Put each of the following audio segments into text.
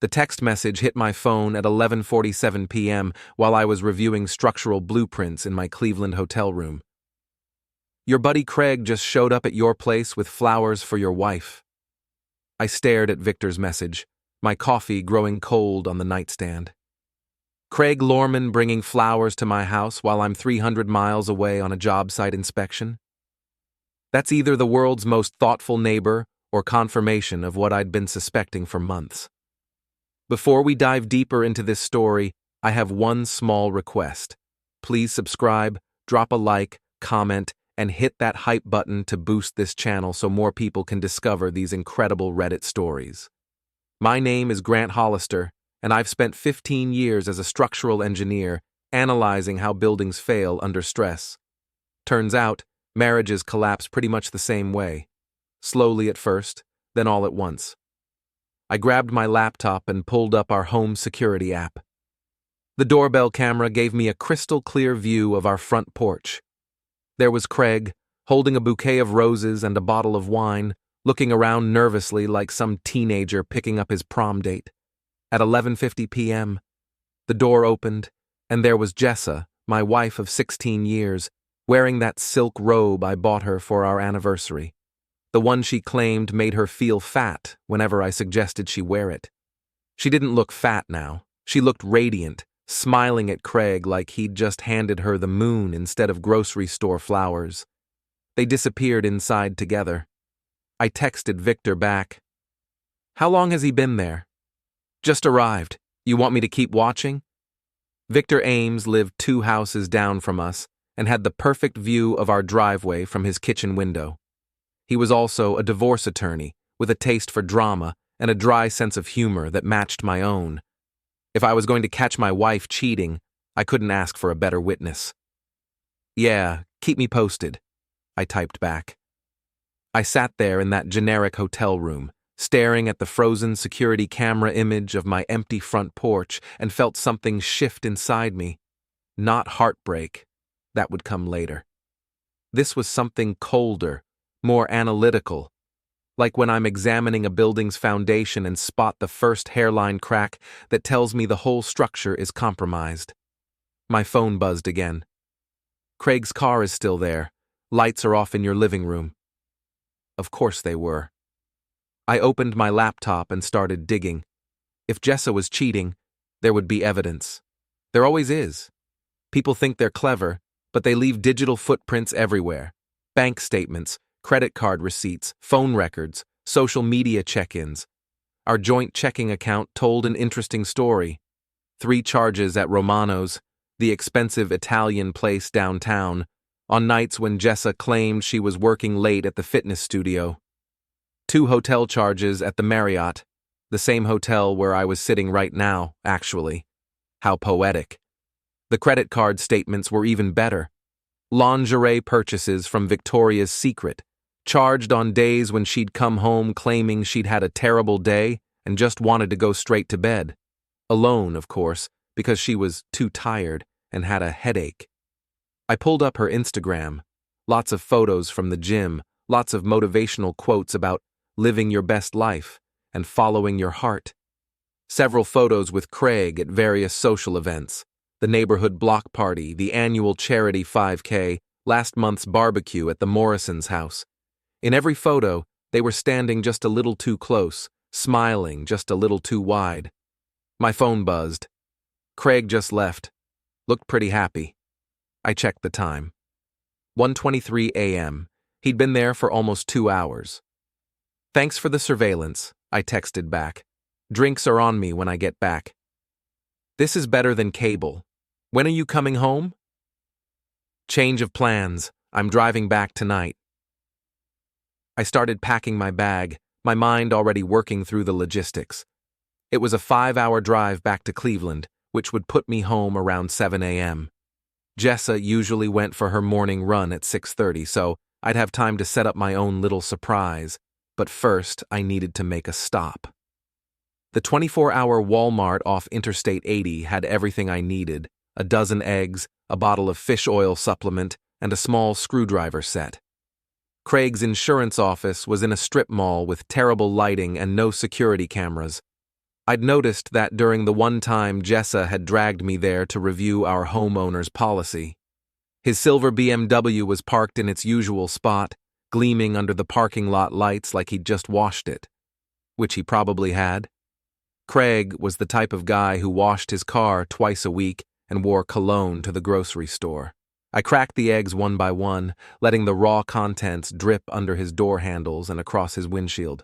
The text message hit my phone at 11:47 p.m. while I was reviewing structural blueprints in my Cleveland hotel room. Your buddy Craig just showed up at your place with flowers for your wife. I stared at Victor's message, my coffee growing cold on the nightstand. Craig Lorman bringing flowers to my house while I'm 300 miles away on a job site inspection? That's either the world's most thoughtful neighbor or confirmation of what I'd been suspecting for months. Before we dive deeper into this story, I have one small request. Please subscribe, drop a like, comment, and hit that hype button to boost this channel so more people can discover these incredible Reddit stories. My name is Grant Hollister, and I've spent 15 years as a structural engineer analyzing how buildings fail under stress. Turns out, marriages collapse pretty much the same way. Slowly at first, then all at once. I grabbed my laptop and pulled up our home security app. The doorbell camera gave me a crystal clear view of our front porch. There was Craig, holding a bouquet of roses and a bottle of wine, looking around nervously like some teenager picking up his prom date. At 11:50 p.m., the door opened, and there was Jessa, my wife of 16 years, wearing that silk robe I bought her for our anniversary. The one she claimed made her feel fat whenever I suggested she wear it. She didn't look fat now. She looked radiant, smiling at Craig like he'd just handed her the moon instead of grocery store flowers. They disappeared inside together. I texted Victor back. "How long has he been there?" "Just arrived. You want me to keep watching?" Victor Ames lived 2 houses down from us and had the perfect view of our driveway from his kitchen window. He was also a divorce attorney with a taste for drama and a dry sense of humor that matched my own. If I was going to catch my wife cheating, I couldn't ask for a better witness. "Yeah, keep me posted," I typed back. I sat there in that generic hotel room, staring at the frozen security camera image of my empty front porch, and felt something shift inside me. Not heartbreak. That would come later. This was something colder, more analytical, like when I'm examining a building's foundation and spot the first hairline crack that tells me the whole structure is compromised. My phone buzzed again. "Craig's car is still there. Lights are off in your living room." Of course they were. I opened my laptop and started digging. If Jessa was cheating, there would be evidence. There always is. People think they're clever, but they leave digital footprints everywhere. Bank statements, credit card receipts, phone records, social media check-ins. Our joint checking account told an interesting story. 3 charges at Romano's, the expensive Italian place downtown, on nights when Jessa claimed she was working late at the fitness studio. 2 hotel charges at the Marriott, the same hotel where I was sitting right now, actually. How poetic. The credit card statements were even better. Lingerie purchases from Victoria's Secret, charged on days when she'd come home claiming she'd had a terrible day and just wanted to go straight to bed. Alone, of course, because she was too tired and had a headache. I pulled up her Instagram. Lots of photos from the gym, lots of motivational quotes about living your best life and following your heart. Several photos with Craig at various social events, the neighborhood block party, the annual charity 5K, last month's barbecue at the Morrison's house. In every photo, they were standing just a little too close, smiling just a little too wide. My phone buzzed. Craig just left. Looked pretty happy. I checked the time. 1:23 a.m. He'd been there for almost 2 hours. "Thanks for the surveillance," I texted back. "Drinks are on me when I get back." "This is better than cable. When are you coming home?" "Change of plans. I'm driving back tonight." I started packing my bag, my mind already working through the logistics. It was a 5-hour drive back to Cleveland, which would put me home around 7 a.m. Jessa usually went for her morning run at 6:30, so I'd have time to set up my own little surprise. But first, I needed to make a stop. The 24-hour Walmart off Interstate 80 had everything I needed: a dozen eggs, a bottle of fish oil supplement, and a small screwdriver set. Craig's insurance office was in a strip mall with terrible lighting and no security cameras. I'd noticed that during the one time Jessa had dragged me there to review our homeowner's policy. His silver BMW was parked in its usual spot, gleaming under the parking lot lights like he'd just washed it, which he probably had. Craig was the type of guy who washed his car twice a week and wore cologne to the grocery store. I cracked the eggs one by one, letting the raw contents drip under his door handles and across his windshield.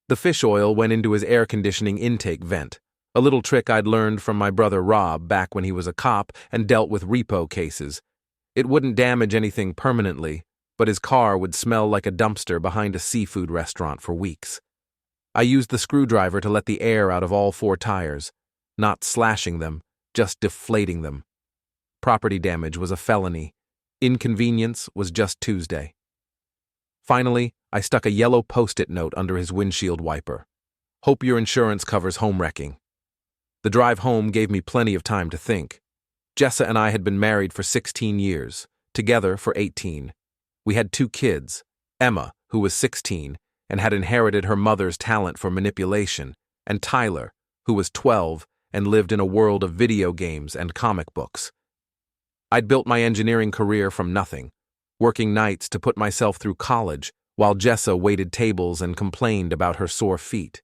The fish oil went into his air conditioning intake vent, a little trick I'd learned from my brother Rob back when he was a cop and dealt with repo cases. It wouldn't damage anything permanently, but his car would smell like a dumpster behind a seafood restaurant for weeks. I used the screwdriver to let the air out of all 4 tires, not slashing them, just deflating them. Property damage was a felony. Inconvenience was just Tuesday. Finally, I stuck a yellow Post-it note under his windshield wiper. Hope your insurance covers home wrecking. The drive home gave me plenty of time to think. Jessa and I had been married for 16 years, together for 18. We had 2 kids, Emma, who was 16, and had inherited her mother's talent for manipulation, and Tyler, who was 12 and lived in a world of video games and comic books. I'd built my engineering career from nothing, working nights to put myself through college while Jessa waited tables and complained about her sore feet.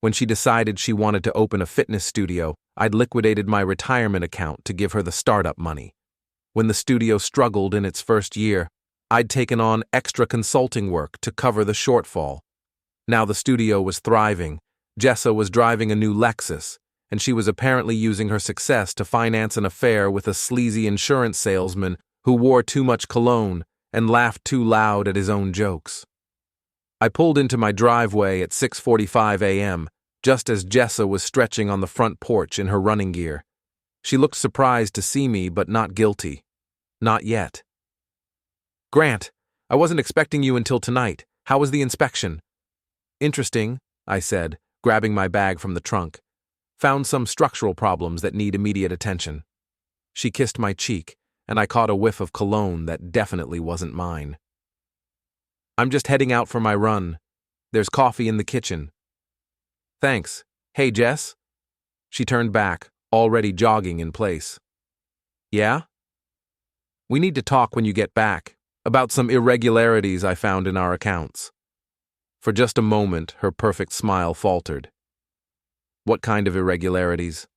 When she decided she wanted to open a fitness studio, I'd liquidated my retirement account to give her the startup money. When the studio struggled in its first year, I'd taken on extra consulting work to cover the shortfall. Now the studio was thriving, Jessa was driving a new Lexus, and she was apparently using her success to finance an affair with a sleazy insurance salesman who wore too much cologne and laughed too loud at his own jokes. I pulled into my driveway at 6:45 a.m., just as Jessa was stretching on the front porch in her running gear. She looked surprised to see me, but not guilty. Not yet. "Grant, I wasn't expecting you until tonight. How was the inspection?" "Interesting," I said, grabbing my bag from the trunk. "Found some structural problems that need immediate attention." She kissed my cheek, and I caught a whiff of cologne that definitely wasn't mine. "I'm just heading out for my run. There's coffee in the kitchen." "Thanks. Hey, Jess?" She turned back, already jogging in place. "Yeah?" "We need to talk when you get back, about some irregularities I found in our accounts." For just a moment, her perfect smile faltered. "What kind of irregularities?"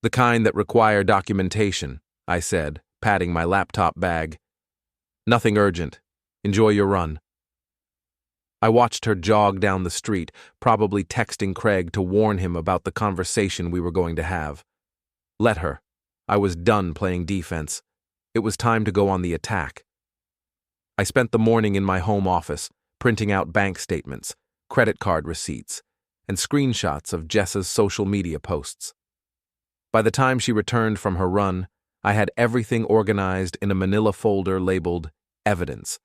"The kind that require documentation," I said, patting my laptop bag. "Nothing urgent. Enjoy your run." I watched her jog down the street, probably texting Craig to warn him about the conversation we were going to have. Let her. I was done playing defense. It was time to go on the attack. I spent the morning in my home office, printing out bank statements, credit card receipts, and screenshots of Jessa's social media posts. By the time she returned from her run, I had everything organized in a manila folder labeled Evidence.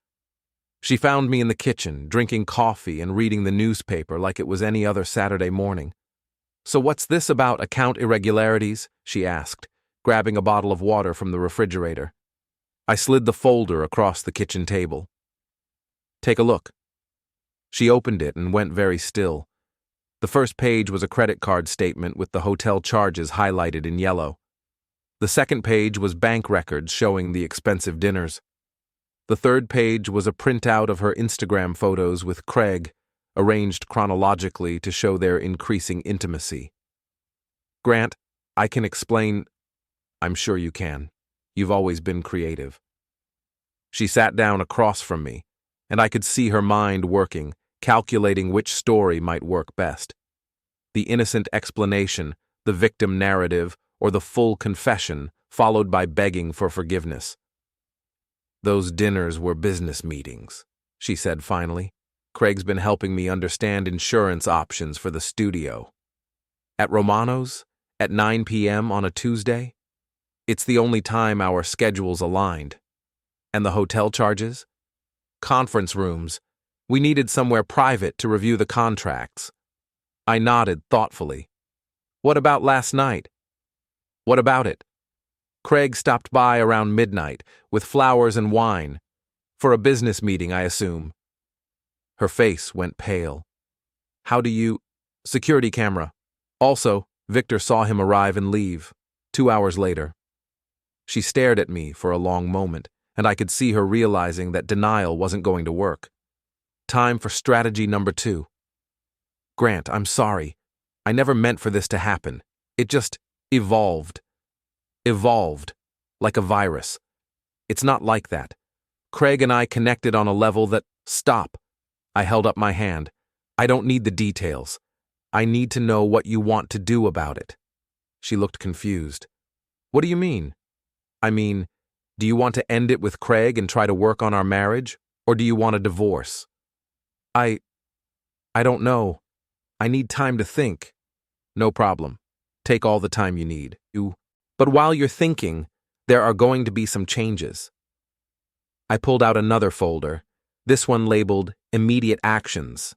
She found me in the kitchen, drinking coffee and reading the newspaper like it was any other Saturday morning. "So what's this about account irregularities?" she asked, grabbing a bottle of water from the refrigerator. I slid the folder across the kitchen table. "Take a look." She opened it and went very still. The first page was a credit card statement with the hotel charges highlighted in yellow. The second page was bank records showing the expensive dinners. The third page was a printout of her Instagram photos with Craig, arranged chronologically to show their increasing intimacy. "Grant, I can explain." "I'm sure you can. You've always been creative." She sat down across from me, and I could see her mind working, calculating which story might work best. The innocent explanation, the victim narrative, or the full confession, followed by begging for forgiveness. "Those dinners were business meetings," she said finally. "Craig's been helping me understand insurance options for the studio." "At Romano's? At 9 p.m. on a Tuesday?" "It's the only time our schedules aligned." "And the hotel charges?" "Conference rooms. We needed somewhere private to review the contracts." I nodded thoughtfully. "What about last night?" "What about it?" "Craig stopped by around midnight, with flowers and wine. For a business meeting, I assume." Her face went pale. "How do you—" Security camera. Also, Victor saw him arrive and leave. 2 hours later. She stared at me for a long moment, and I could see her realizing that denial wasn't going to work. Time for strategy number 2. Grant, I'm sorry. I never meant for this to happen. It just evolved. Evolved. Like a virus. It's not like that. Craig and I connected on a level that… Stop. I held up my hand. I don't need the details. I need to know what you want to do about it. She looked confused. What do you mean? I mean, do you want to end it with Craig and try to work on our marriage? Or do you want a divorce? I don't know. I need time to think. No problem. Take all the time you need. But while you're thinking, there are going to be some changes. I pulled out another folder, this one labeled Immediate Actions.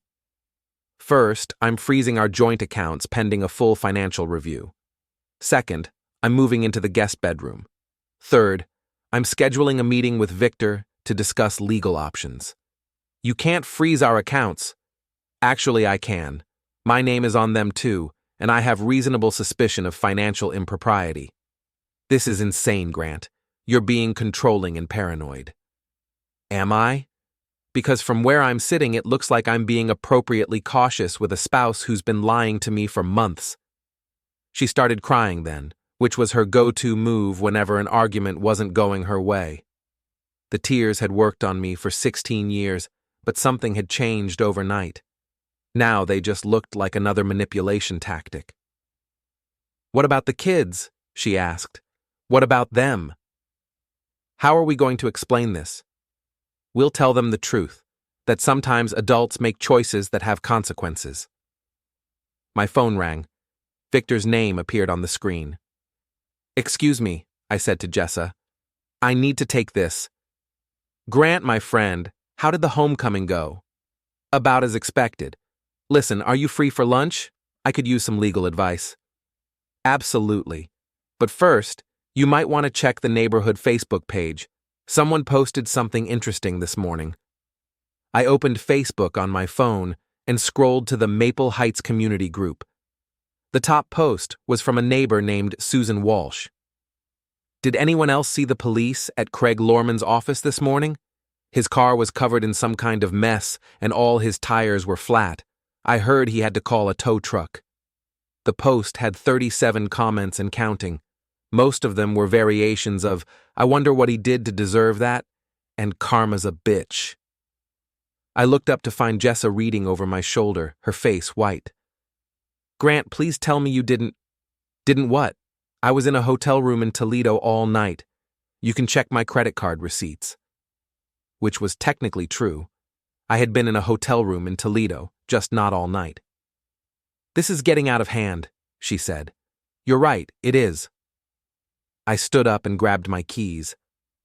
First, I'm freezing our joint accounts pending a full financial review. Second, I'm moving into the guest bedroom. Third, I'm scheduling a meeting with Victor to discuss legal options. You can't freeze our accounts. Actually, I can. My name is on them too, and I have reasonable suspicion of financial impropriety. This is insane, Grant. You're being controlling and paranoid. Am I? Because from where I'm sitting, it looks like I'm being appropriately cautious with a spouse who's been lying to me for months. She started crying then, which was her go-to move whenever an argument wasn't going her way. The tears had worked on me for 16 years, but something had changed overnight. Now they just looked like another manipulation tactic. What about the kids? She asked. What about them? How are we going to explain this? We'll tell them the truth, that sometimes adults make choices that have consequences. My phone rang. Victor's name appeared on the screen. Excuse me, I said to Jessa. I need to take this. Grant, my friend, how did the homecoming go? About as expected. Listen, are you free for lunch? I could use some legal advice. Absolutely. But first, you might want to check the neighborhood Facebook page. Someone posted something interesting this morning. I opened Facebook on my phone and scrolled to the Maple Heights community group. The top post was from a neighbor named Susan Walsh. Did anyone else see the police at Craig Lorman's office this morning? His car was covered in some kind of mess and all his tires were flat. I heard he had to call a tow truck. The post had 37 comments and counting. Most of them were variations of, I wonder what he did to deserve that, and karma's a bitch. I looked up to find Jessa reading over my shoulder, her face white. Grant, please tell me you didn't what? I was in a hotel room in Toledo all night. You can check my credit card receipts. Which was technically true. I had been in a hotel room in Toledo, just not all night. This is getting out of hand, she said. You're right, it is. I stood up and grabbed my keys.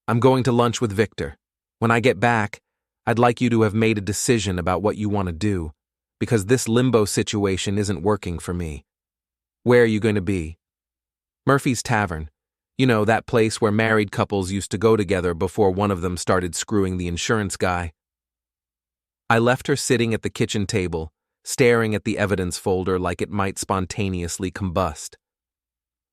I'm going to lunch with Victor. When I get back, I'd like you to have made a decision about what you want to do, because this limbo situation isn't working for me. Where are you going to be? Murphy's Tavern. You know, that place where married couples used to go together before one of them started screwing the insurance guy. I left her sitting at the kitchen table, staring at the evidence folder like it might spontaneously combust.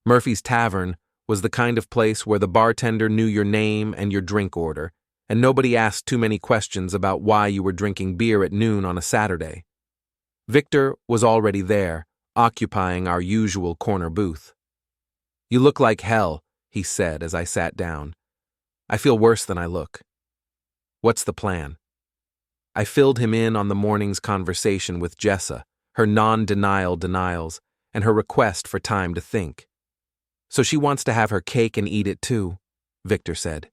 Murphy's Tavern was the kind of place where the bartender knew your name and your drink order, and nobody asked too many questions about why you were drinking beer at noon on a Saturday. Victor was already there, occupying our usual corner booth. You look like hell, he said as I sat down. I feel worse than I look. What's the plan? I filled him in on the morning's conversation with Jessa, her non-denial denials, and her request for time to think. So she wants to have her cake and eat it too, Victor said.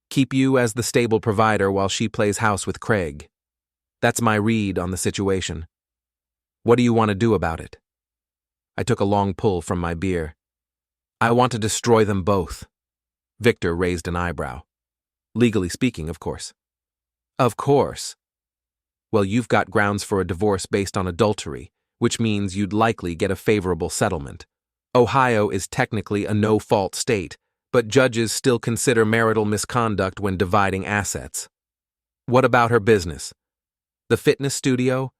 Keep you as the stable provider while she plays house with Craig. That's my read on the situation. What do you want to do about it? I took a long pull from my beer. I want to destroy them both. Victor raised an eyebrow. Legally speaking, of course. Of course. Well, you've got grounds for a divorce based on adultery, which means you'd likely get a favorable settlement. Ohio is technically a no-fault state, but judges still consider marital misconduct when dividing assets. What about her business? The fitness studio?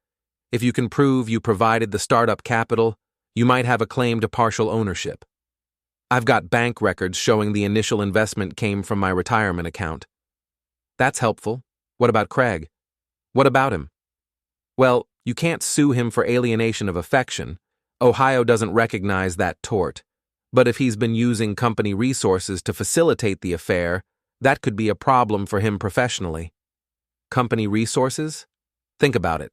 If you can prove you provided the startup capital, you might have a claim to partial ownership. I've got bank records showing the initial investment came from my retirement account. That's helpful. What about Craig? What about him? Well, you can't sue him for alienation of affection. Ohio doesn't recognize that tort. But if he's been using company resources to facilitate the affair, that could be a problem for him professionally. Company resources? Think about it.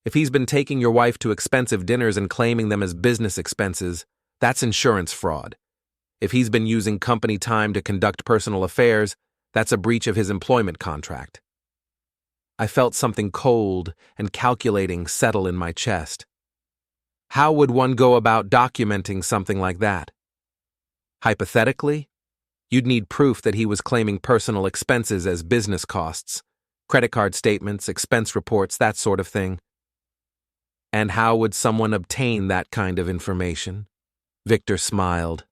If he's been taking your wife to expensive dinners and claiming them as business expenses, that's insurance fraud. If he's been using company time to conduct personal affairs, that's a breach of his employment contract. I felt something cold and calculating settle in my chest. How would one go about documenting something like that? Hypothetically, you'd need proof that he was claiming personal expenses as business costs, credit card statements, expense reports, that sort of thing. And how would someone obtain that kind of information? Victor smiled.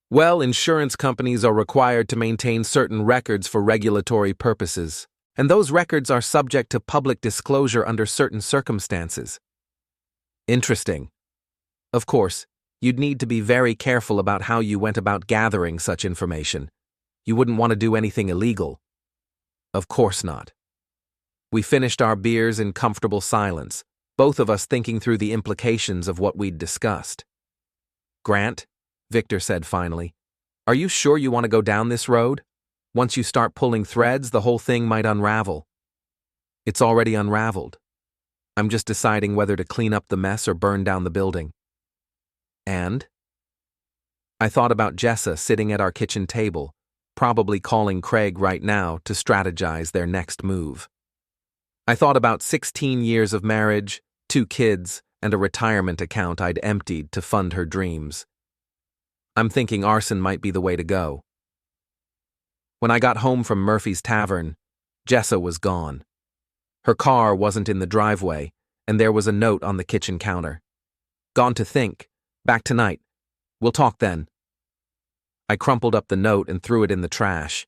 Well, insurance companies are required to maintain certain records for regulatory purposes, and those records are subject to public disclosure under certain circumstances. Interesting. Of course, you'd need to be very careful about how you went about gathering such information. You wouldn't want to do anything illegal. Of course not. We finished our beers in comfortable silence, both of us thinking through the implications of what we'd discussed. Grant, Victor said finally, are you sure you want to go down this road? Once you start pulling threads, the whole thing might unravel. It's already unraveled. I'm just deciding whether to clean up the mess or burn down the building. And? I thought about Jessa sitting at our kitchen table, probably calling Craig right now to strategize their next move. I thought about 16 years of marriage, 2 kids, and a retirement account I'd emptied to fund her dreams. I'm thinking arson might be the way to go. When I got home from Murphy's Tavern, Jessa was gone. Her car wasn't in the driveway, and there was a note on the kitchen counter. Gone to think. Back tonight. We'll talk then. I crumpled up the note and threw it in the trash.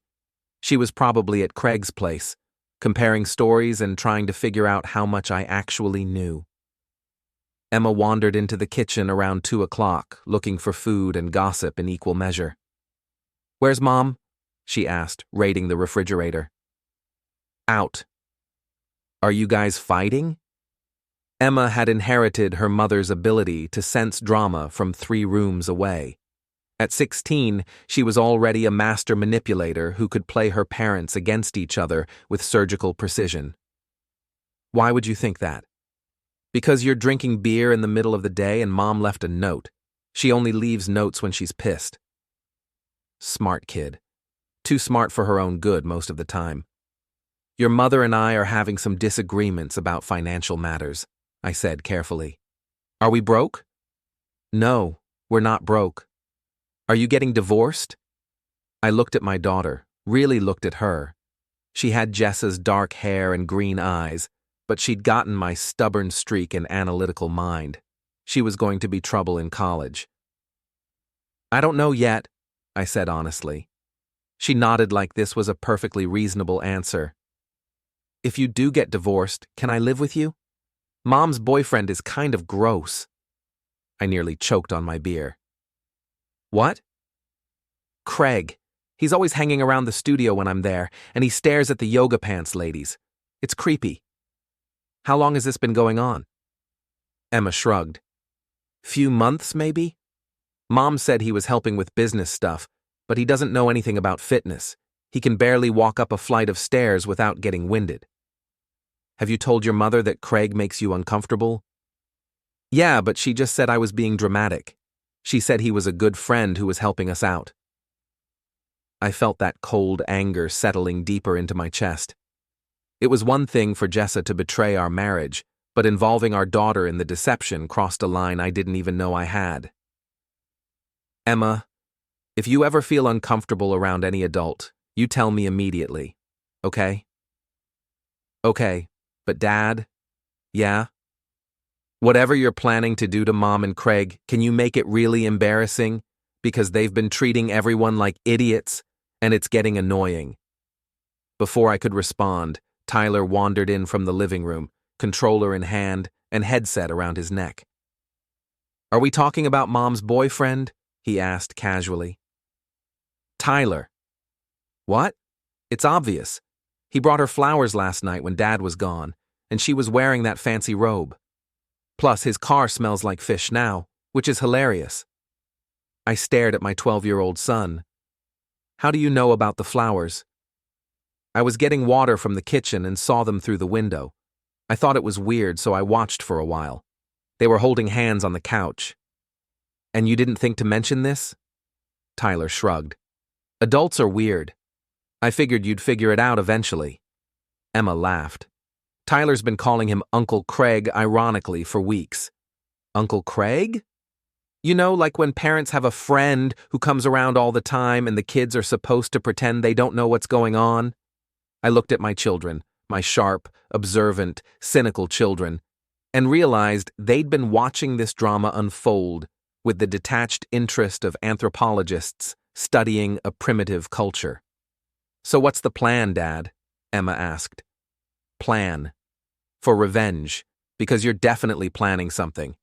She was probably at Craig's place, comparing stories and trying to figure out how much I actually knew. Emma wandered into the kitchen around 2 o'clock, looking for food and gossip in equal measure. Where's Mom? She asked, raiding the refrigerator. Out. Are you guys fighting? Emma had inherited her mother's ability to sense drama from 3 rooms away. At 16, she was already a master manipulator who could play her parents against each other with surgical precision. Why would you think that? Because you're drinking beer in the middle of the day and Mom left a note. She only leaves notes when she's pissed. Smart kid. Too smart for her own good most of the time. Your mother and I are having some disagreements about financial matters, I said carefully. Are we broke? No, we're not broke. Are you getting divorced? I looked at my daughter, really looked at her. She had Jessa's dark hair and green eyes, but she'd gotten my stubborn streak and analytical mind. She was going to be trouble in college. I don't know yet, I said honestly. She nodded like this was a perfectly reasonable answer. If you do get divorced, can I live with you? Mom's boyfriend is kind of gross. I nearly choked on my beer. What? Craig. He's always hanging around the studio when I'm there, and he stares at the yoga pants ladies. It's creepy. How long has this been going on? Emma shrugged. Few months, maybe? Mom said he was helping with business stuff, but he doesn't know anything about fitness. He can barely walk up a flight of stairs without getting winded. Have you told your mother that Craig makes you uncomfortable? Yeah, but she just said I was being dramatic. She said he was a good friend who was helping us out. I felt that cold anger settling deeper into my chest. It was one thing for Jessa to betray our marriage, but involving our daughter in the deception crossed a line I didn't even know I had. Emma, if you ever feel uncomfortable around any adult, you tell me immediately, okay? Okay, but Dad? Yeah? Whatever you're planning to do to Mom and Craig, can you make it really embarrassing? Because they've been treating everyone like idiots, and it's getting annoying. Before I could respond, Tyler wandered in from the living room, controller in hand, and headset around his neck. "Are we talking about Mom's boyfriend?" he asked casually. "Tyler." "What?" "It's obvious. He brought her flowers last night when Dad was gone, and she was wearing that fancy robe. Plus, his car smells like fish now, which is hilarious." I stared at my 12-year-old son. "How do you know about the flowers?" "I was getting water from the kitchen and saw them through the window. I thought it was weird, so I watched for a while. They were holding hands on the couch." "And you didn't think to mention this?" Tyler shrugged. "Adults are weird. I figured you'd figure it out eventually." Emma laughed. "Tyler's been calling him Uncle Craig ironically for weeks." "Uncle Craig?" "You know, like when parents have a friend who comes around all the time and the kids are supposed to pretend they don't know what's going on?" I looked at my children, my sharp, observant, cynical children, and realized they'd been watching this drama unfold with the detached interest of anthropologists studying a primitive culture. "So what's the plan, Dad?" Emma asked. "Plan. For revenge, because you're definitely planning something.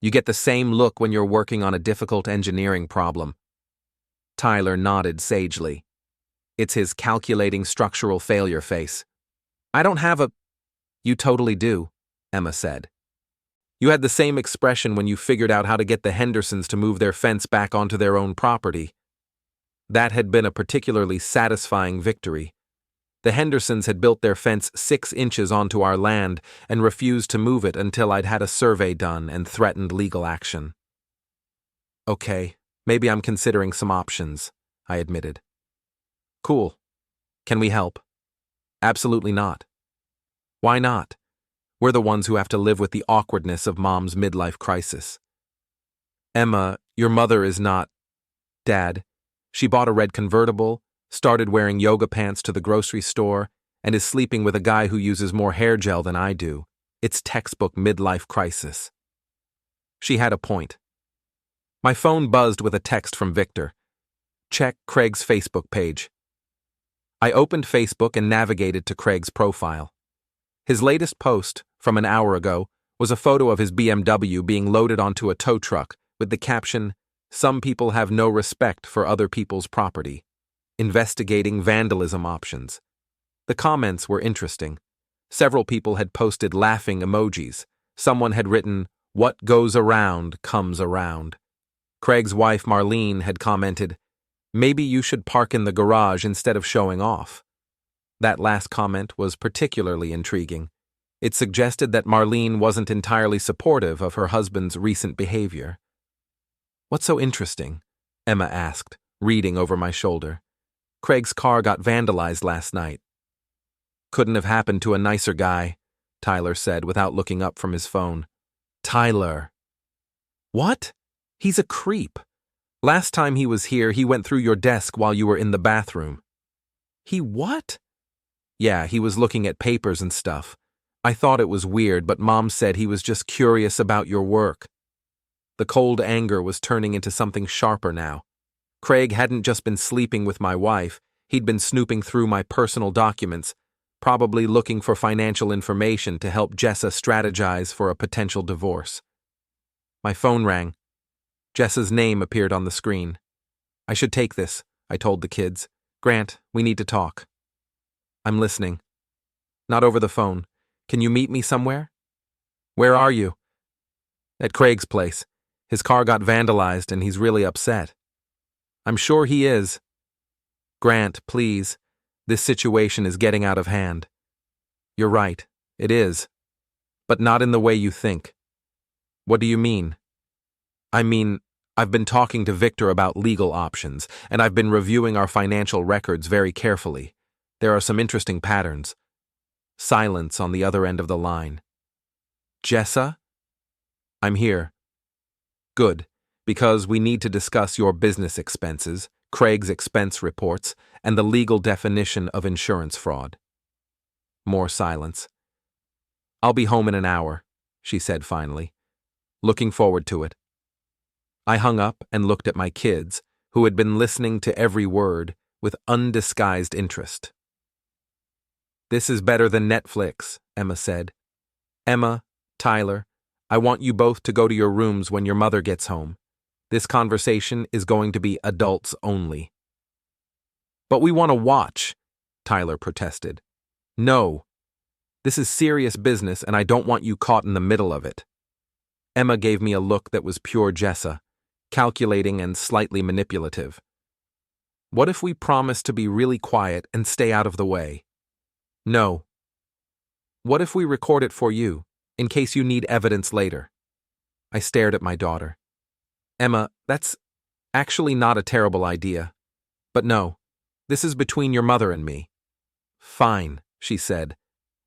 You get the same look when you're working on a difficult engineering problem." Tyler nodded sagely. It's his calculating structural failure face. "I don't have a—" "You totally do," Emma said. "You had the same expression when you figured out how to get the Hendersons to move their fence back onto their own property. That had been a particularly satisfying victory. The Hendersons had built their fence 6 inches onto our land and refused to move it until I'd had a survey done and threatened legal action." "Okay, maybe I'm considering some options," I admitted. "Cool. Can we help?" "Absolutely not." "Why not? We're the ones who have to live with the awkwardness of Mom's midlife crisis." "Emma, your mother is not—" "Dad, she bought a red convertible, started wearing yoga pants to the grocery store, and is sleeping with a guy who uses more hair gel than I do. It's textbook midlife crisis." She had a point. My phone buzzed with a text from Victor. "Check Craig's Facebook page." I opened Facebook and navigated to Craig's profile. His latest post, from an hour ago, was a photo of his BMW being loaded onto a tow truck with the caption, "Some people have no respect for other people's property. Investigating vandalism options." The comments were interesting. Several people had posted laughing emojis. Someone had written, "What goes around comes around." Craig's wife Marlene had commented, "Maybe you should park in the garage instead of showing off." That last comment was particularly intriguing. It suggested that Marlene wasn't entirely supportive of her husband's recent behavior. "What's so interesting?" Emma asked, reading over my shoulder. "Craig's car got vandalized last night." "Couldn't have happened to a nicer guy," Tyler said without looking up from his phone. "Tyler." "What? He's a creep. Last time he was here, he went through your desk while you were in the bathroom." "He what?" "Yeah, he was looking at papers and stuff. I thought it was weird, but Mom said he was just curious about your work." The cold anger was turning into something sharper now. Craig hadn't just been sleeping with my wife, he'd been snooping through my personal documents, probably looking for financial information to help Jessa strategize for a potential divorce. My phone rang. Jessa's name appeared on the screen. "I should take this," I told the kids. "Grant, we need to talk." "I'm listening." "Not over the phone. Can you meet me somewhere?" "Where are you?" "At Craig's place. His car got vandalized and he's really upset." "I'm sure he is." "Grant, please. This situation is getting out of hand." "You're right. It is. But not in the way you think." "What do you mean?" "I mean, I've been talking to Victor about legal options, and I've been reviewing our financial records very carefully. There are some interesting patterns." Silence on the other end of the line. "Jessa?" "I'm here." "Good, because we need to discuss your business expenses, Craig's expense reports, and the legal definition of insurance fraud." More silence. "I'll be home in an hour," she said finally. "Looking forward to it." I hung up and looked at my kids, who had been listening to every word with undisguised interest. "This is better than Netflix," Emma said. Emma, Tyler, I want you both to go to your rooms when your mother gets home. This conversation is going to be adults only." "But we want to watch," Tyler protested. "No. This is serious business and I don't want you caught in the middle of it." Emma gave me a look that was pure Jessa, calculating and slightly manipulative. "What if we promise to be really quiet and stay out of the way?" "No." "What if we record it for you, in case you need evidence later?" I stared at my daughter. "Emma, that's actually not a terrible idea. But no, this is between your mother and me." "Fine," she said,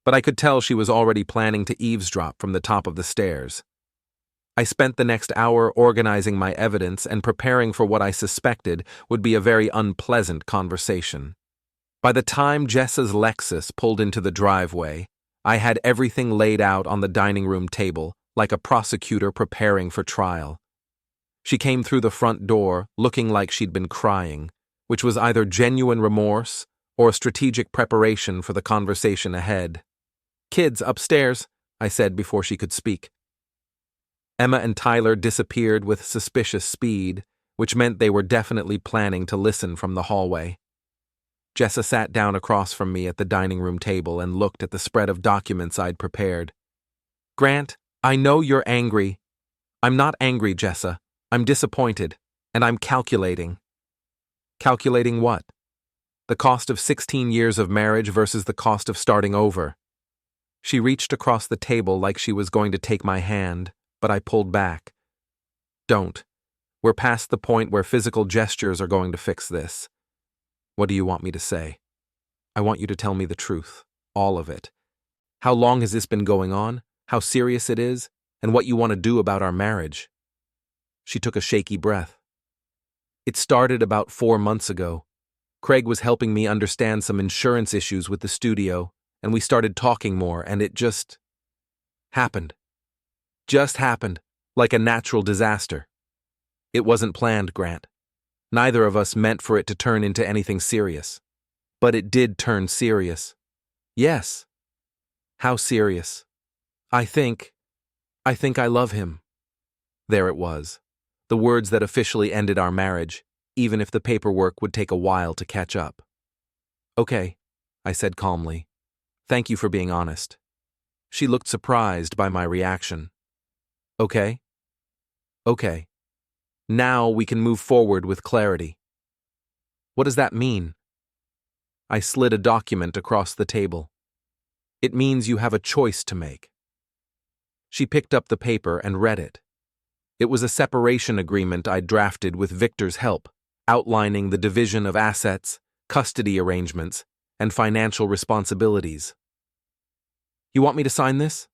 but I could tell she was already planning to eavesdrop from the top of the stairs. I spent the next hour organizing my evidence and preparing for what I suspected would be a very unpleasant conversation. By the time Jessa's Lexus pulled into the driveway, I had everything laid out on the dining room table, like a prosecutor preparing for trial. She came through the front door looking like she'd been crying, which was either genuine remorse or strategic preparation for the conversation ahead. "Kids, upstairs," I said before she could speak. Emma and Tyler disappeared with suspicious speed, which meant they were definitely planning to listen from the hallway. Jessa sat down across from me at the dining room table and looked at the spread of documents I'd prepared. "Grant, I know you're angry." "I'm not angry, Jessa. I'm disappointed, and I'm calculating." "Calculating what?" "The cost of 16 years of marriage versus the cost of starting over." She reached across the table like she was going to take my hand, but I pulled back. "Don't. We're past the point where physical gestures are going to fix this." "What do you want me to say?" "I want you to tell me the truth, all of it. How long has this been going on, how serious it is, and what you want to do about our marriage." She took a shaky breath. "It started about 4 months ago. Craig was helping me understand some insurance issues with the studio, and we started talking more, and it just happened. Just happened, like a natural disaster. It wasn't planned, Grant. Neither of us meant for it to turn into anything serious. But it did turn serious." "Yes." "How serious?" I think I love him." There it was, the words that officially ended our marriage, even if the paperwork would take a while to catch up. "Okay," I said calmly. "Thank you for being honest." She looked surprised by my reaction. "Okay? Okay. Now we can move forward with clarity." "What does that mean?" I slid a document across the table. "It means you have a choice to make." She picked up the paper and read it. It was a separation agreement I'd drafted with Victor's help, outlining the division of assets, custody arrangements, and financial responsibilities. "You want me to sign this?"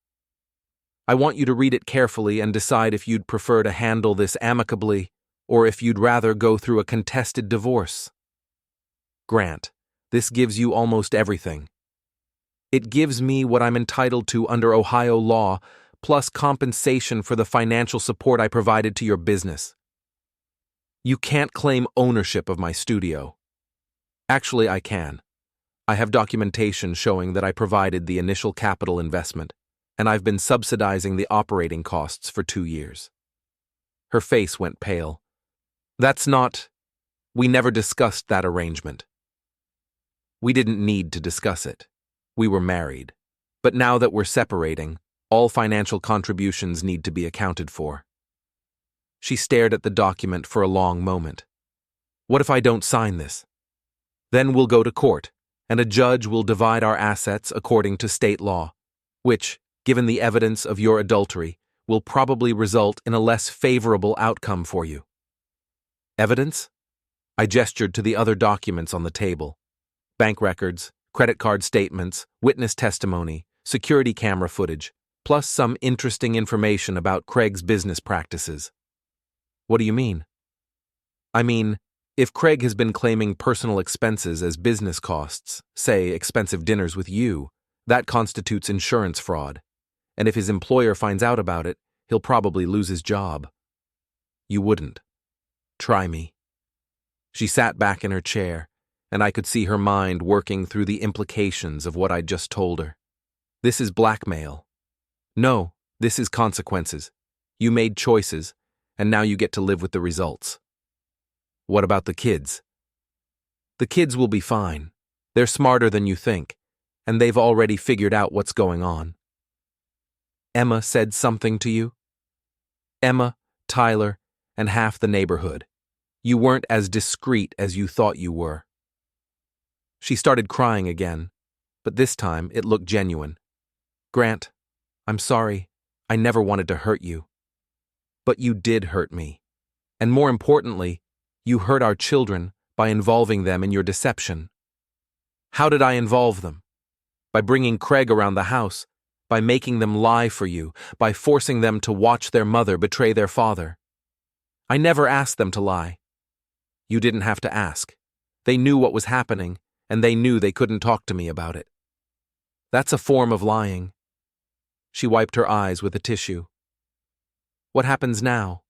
"I want you to read it carefully and decide if you'd prefer to handle this amicably or if you'd rather go through a contested divorce." "Grant, this gives you almost everything. It gives me what I'm entitled to under Ohio law, plus compensation for the financial support I provided to your business. You can't claim ownership of my studio." "Actually, I can. I have documentation showing that I provided the initial capital investment, and I've been subsidizing the operating costs for 2 years. Her face went pale. We never discussed that arrangement. We didn't need to discuss it. We were married. But now that we're separating, all financial contributions need to be accounted for." She stared at the document for a long moment. "What if I don't sign this?" "Then we'll go to court, and a judge will divide our assets according to state law, which, given the evidence of your adultery, will probably result in a less favorable outcome for you." "Evidence?" I gestured to the other documents on the table. Bank records, credit card statements, witness testimony, security camera footage, plus some interesting information about Craig's business practices. "What do you mean?" "I mean, if Craig has been claiming personal expenses as business costs, say expensive dinners with you, that constitutes insurance fraud. And if his employer finds out about it, he'll probably lose his job." "You wouldn't. Try me." She sat back in her chair, and I could see her mind working through the implications of what I'd just told her. "This is blackmail." "No, This is consequences. You made choices, and now you get to live with the results. What about the kids? The kids will be fine. They're smarter than you think, and they've already figured out what's going on. Emma said something to you? Emma, Tyler, and half the neighborhood. You weren't as discreet as you thought you were. She started crying again, but this time it looked genuine. Grant, I'm sorry. I never wanted to hurt you. But you did hurt me. And more importantly, you hurt our children by involving them in your deception. How did I involve them? By bringing Craig around the house, by making them lie for you, by forcing them to watch their mother betray their father. I never asked them to lie. You didn't have to ask. They knew what was happening, and they knew they couldn't talk to me about it. That's a form of lying. She wiped her eyes with a tissue. What happens now?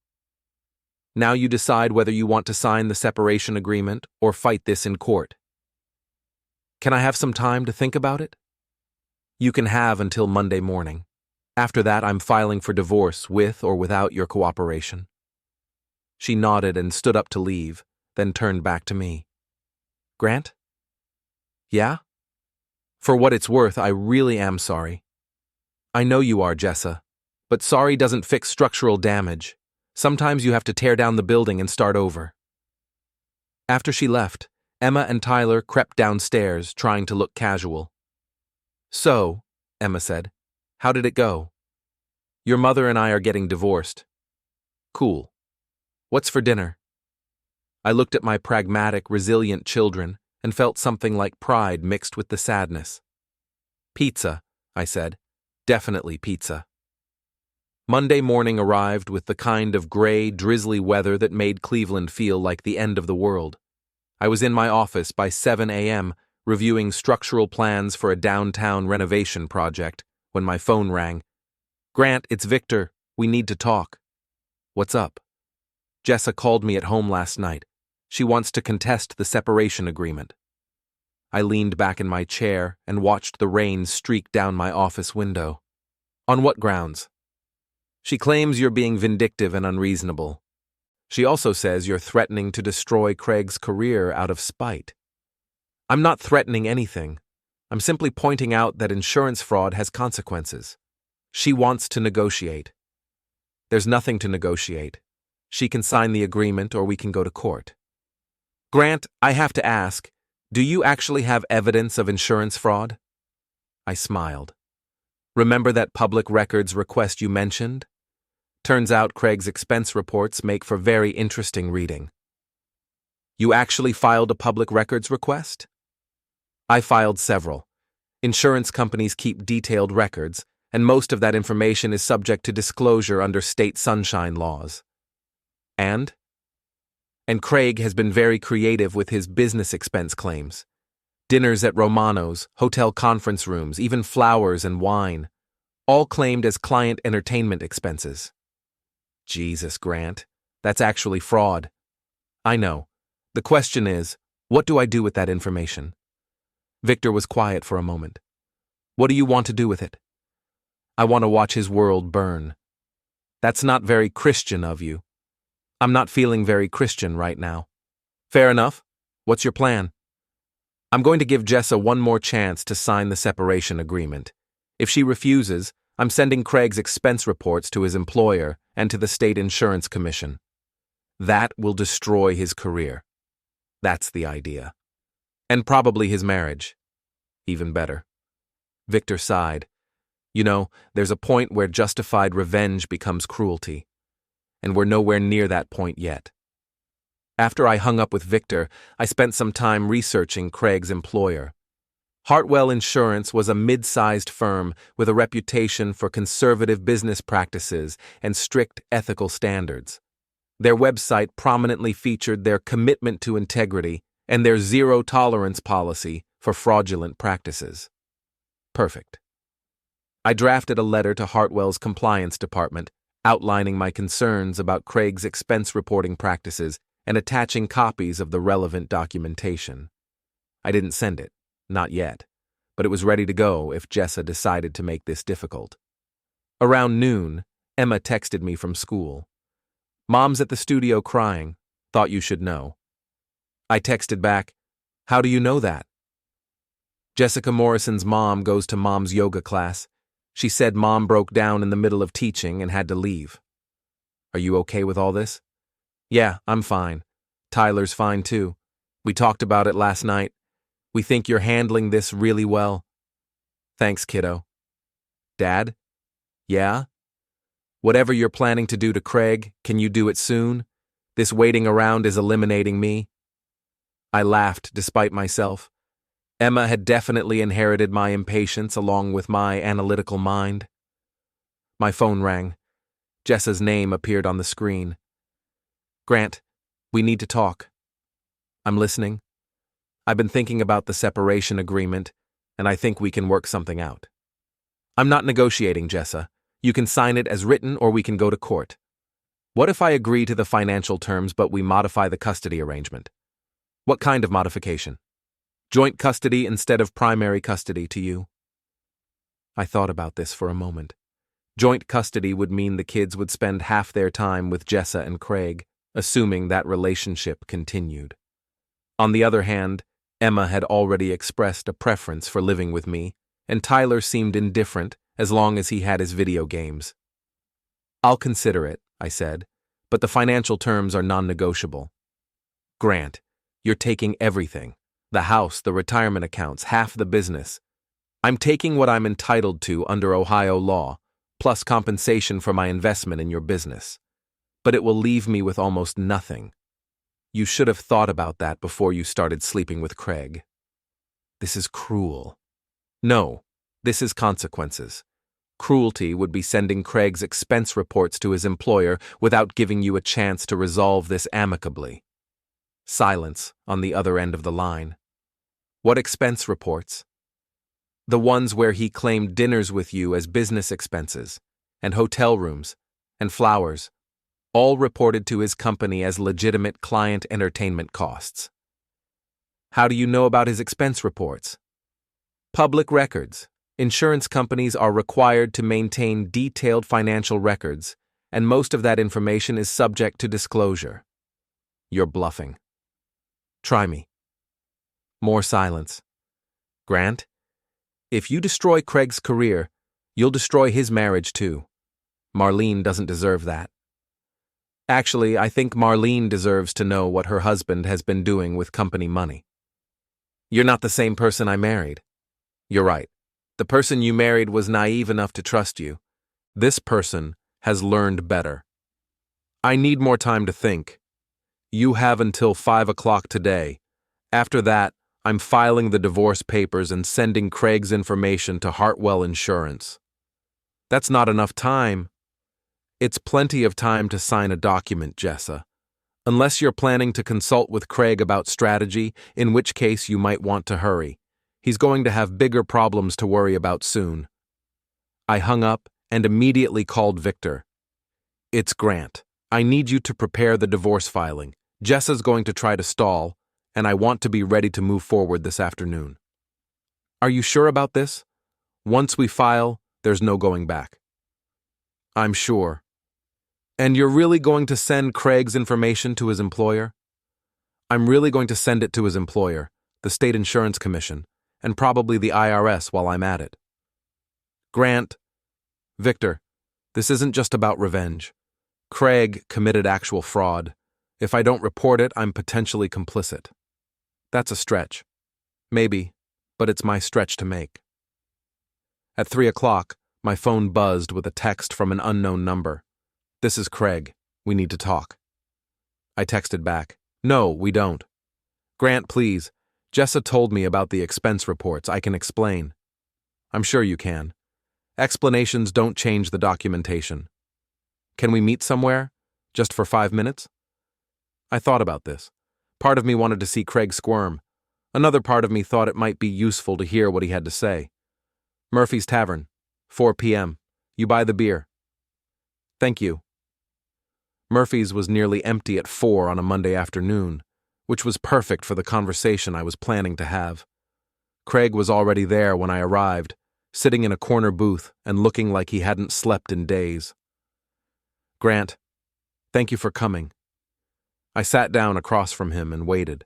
Now you decide whether you want to sign the separation agreement or fight this in court. Can I have some time to think about it? You can have until Monday morning. After that, I'm filing for divorce with or without your cooperation. She nodded and stood up to leave, then turned back to me. Grant? Yeah? For what it's worth, I really am sorry. I know you are, Jessa, but sorry doesn't fix structural damage. Sometimes you have to tear down the building and start over. After she left, Emma and Tyler crept downstairs, trying to look casual. So, Emma said, how did it go? Your mother and I are getting divorced. Cool. What's for dinner? I looked at my pragmatic, resilient children and felt something like pride mixed with the sadness. Pizza, I said. Definitely pizza. Monday morning arrived with the kind of gray, drizzly weather that made Cleveland feel like the end of the world. I was in my office by 7 a.m., reviewing structural plans for a downtown renovation project, when my phone rang. Grant, it's Victor. We need to talk. What's up? Jessa called me at home last night. She wants to contest the separation agreement. I leaned back in my chair and watched the rain streak down my office window. On what grounds? She claims you're being vindictive and unreasonable. She also says you're threatening to destroy Craig's career out of spite. I'm not threatening anything. I'm simply pointing out that insurance fraud has consequences. She wants to negotiate. There's nothing to negotiate. She can sign the agreement or we can go to court. Grant, I have to ask, do you actually have evidence of insurance fraud? I smiled. Remember that public records request you mentioned? Turns out Craig's expense reports make for very interesting reading. You actually filed a public records request? I filed several. Insurance companies keep detailed records, and most of that information is subject to disclosure under state sunshine laws. And Craig has been very creative with his business expense claims. Dinners at Romano's, hotel conference rooms, even flowers and wine, all claimed as client entertainment expenses. Jesus, Grant, that's actually fraud. I know. The question is, what do I do with that information? Victor was quiet for a moment. What do you want to do with it? I want to watch his world burn. That's not very Christian of you. I'm not feeling very Christian right now. Fair enough. What's your plan? I'm going to give Jessa one more chance to sign the separation agreement. If she refuses, I'm sending Craig's expense reports to his employer and to the State Insurance Commission. That will destroy his career. That's the idea. And probably his marriage. Even better. Victor sighed. You know, there's a point where justified revenge becomes cruelty. And we're nowhere near that point yet. After I hung up with Victor, I spent some time researching Craig's employer. Hartwell Insurance was a mid-sized firm with a reputation for conservative business practices and strict ethical standards. Their website prominently featured their commitment to integrity and their zero-tolerance policy for fraudulent practices. Perfect. I drafted a letter to Hartwell's compliance department, outlining my concerns about Craig's expense reporting practices and attaching copies of the relevant documentation. I didn't send it. Not yet, but it was ready to go if Jessa decided to make this difficult. Around noon, Emma texted me from school. "Mom's at the studio crying. Thought you should know." I texted back, "How do you know that?" Jessica Morrison's mom goes to Mom's yoga class. She said Mom broke down in the middle of teaching and had to leave. "Are you okay with all this?" "Yeah, I'm fine. Tyler's fine too. We talked about it last night. We think you're handling this really well." "Thanks, kiddo." "Dad?" "Yeah?" "Whatever you're planning to do to Craig, can you do it soon? This waiting around is eliminating me." I laughed despite myself. Emma had definitely inherited my impatience along with my analytical mind. My phone rang. Jessa's name appeared on the screen. "Grant, we need to talk." "I'm listening." "I've been thinking about the separation agreement, and I think we can work something out." "I'm not negotiating, Jessa. You can sign it as written or we can go to court." "What if I agree to the financial terms but we modify the custody arrangement?" "What kind of modification?" "Joint custody instead of primary custody to you." I thought about this for a moment. Joint custody would mean the kids would spend half their time with Jessa and Craig, assuming that relationship continued. On the other hand, Emma had already expressed a preference for living with me, and Tyler seemed indifferent as long as he had his video games. "I'll consider it," I said, "but the financial terms are non-negotiable." "Grant, you're taking everything. The house, the retirement accounts, half the business. I'm taking what I'm entitled to under Ohio law, plus compensation for my investment in your business. But it will leave me with almost nothing. You should have thought about that before you started sleeping with Craig." "This is cruel." "No, this is consequences. Cruelty would be sending Craig's expense reports to his employer without giving you a chance to resolve this amicably." Silence on the other end of the line. "What expense reports?" "The ones where he claimed dinners with you as business expenses, and hotel rooms, and flowers, all reported to his company as legitimate client entertainment costs." "How do you know about his expense reports?" "Public records. Insurance companies are required to maintain detailed financial records, and most of that information is subject to disclosure." "You're bluffing." "Try me." More silence. "Grant, if you destroy Craig's career, you'll destroy his marriage too. Marlene doesn't deserve that." "Actually, I think Marlene deserves to know what her husband has been doing with company money." "You're not the same person I married." "You're right. The person you married was naive enough to trust you. This person has learned better." "I need more time to think." "You have until 5 o'clock today. After that, I'm filing the divorce papers and sending Craig's information to Hartwell Insurance." "That's not enough time." "It's plenty of time to sign a document, Jessa. Unless you're planning to consult with Craig about strategy, in which case you might want to hurry. He's going to have bigger problems to worry about soon." I hung up and immediately called Victor. "It's Grant. I need you to prepare the divorce filing. Jessa's going to try to stall, and I want to be ready to move forward this afternoon." "Are you sure about this? Once we file, there's no going back." "I'm sure." "And you're really going to send Craig's information to his employer?" "I'm really going to send it to his employer, the State Insurance Commission, and probably the IRS while I'm at it." "Grant." "Victor, this isn't just about revenge. Craig committed actual fraud. If I don't report it, I'm potentially complicit." "That's a stretch." "Maybe, but it's my stretch to make." At 3 o'clock, my phone buzzed with a text from an unknown number. "This is Craig. We need to talk." I texted back, "No, we don't." "Grant, please. Jessa told me about the expense reports. I can explain." "I'm sure you can. Explanations don't change the documentation." "Can we meet somewhere? Just for 5 minutes?" I thought about this. Part of me wanted to see Craig squirm. Another part of me thought it might be useful to hear what he had to say. "Murphy's Tavern, 4 p.m. You buy the beer." "Thank you." Murphy's was nearly empty at 4 on a Monday afternoon, which was perfect for the conversation I was planning to have. Craig was already there when I arrived, sitting in a corner booth and looking like he hadn't slept in days. "Grant, thank you for coming." I sat down across from him and waited.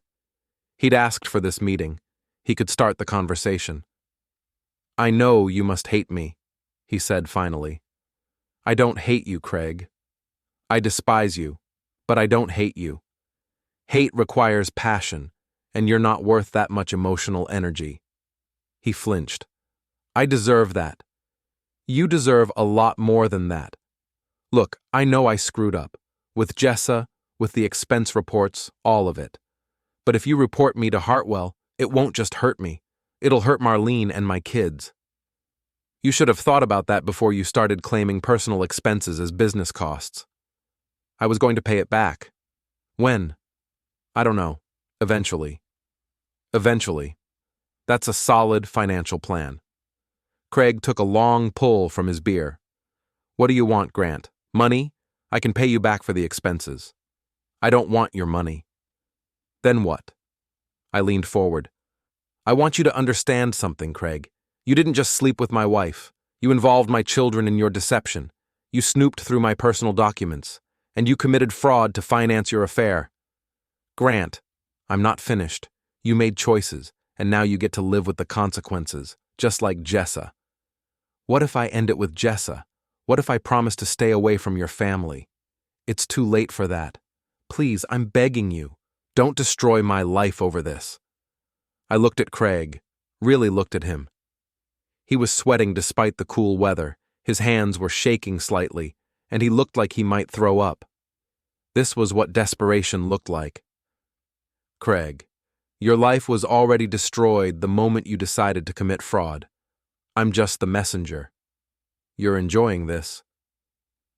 He'd asked for this meeting. He could start the conversation. "I know you must hate me," he said finally. "I don't hate you, Craig. I despise you, but I don't hate you. Hate requires passion, and you're not worth that much emotional energy." He flinched. "I deserve that. You deserve a lot more than that. Look, I know I screwed up. With Jessa, with the expense reports, all of it. But if you report me to Hartwell, it won't just hurt me. It'll hurt Marlene and my kids. You should have thought about that before you started claiming personal expenses as business costs. I was going to pay it back. When? I don't know. Eventually. Eventually. That's a solid financial plan." Craig took a long pull from his beer. "What do you want, Grant? Money? I can pay you back for the expenses." "I don't want your money." "Then what?" I leaned forward. "I want you to understand something, Craig. You didn't just sleep with my wife. You involved my children in your deception. You snooped through my personal documents. And you committed fraud to finance your affair. Grant, I'm not finished. You made choices, and now you get to live with the consequences, just like Jessa. What if I end it with Jessa? What if I promise to stay away from your family? It's too late for that. Please, I'm begging you. Don't destroy my life over this." I looked at Craig, really looked at him. He was sweating despite the cool weather, his hands were shaking slightly, and he looked like he might throw up. This was what desperation looked like. "Craig, your life was already destroyed the moment you decided to commit fraud. I'm just the messenger. You're enjoying this."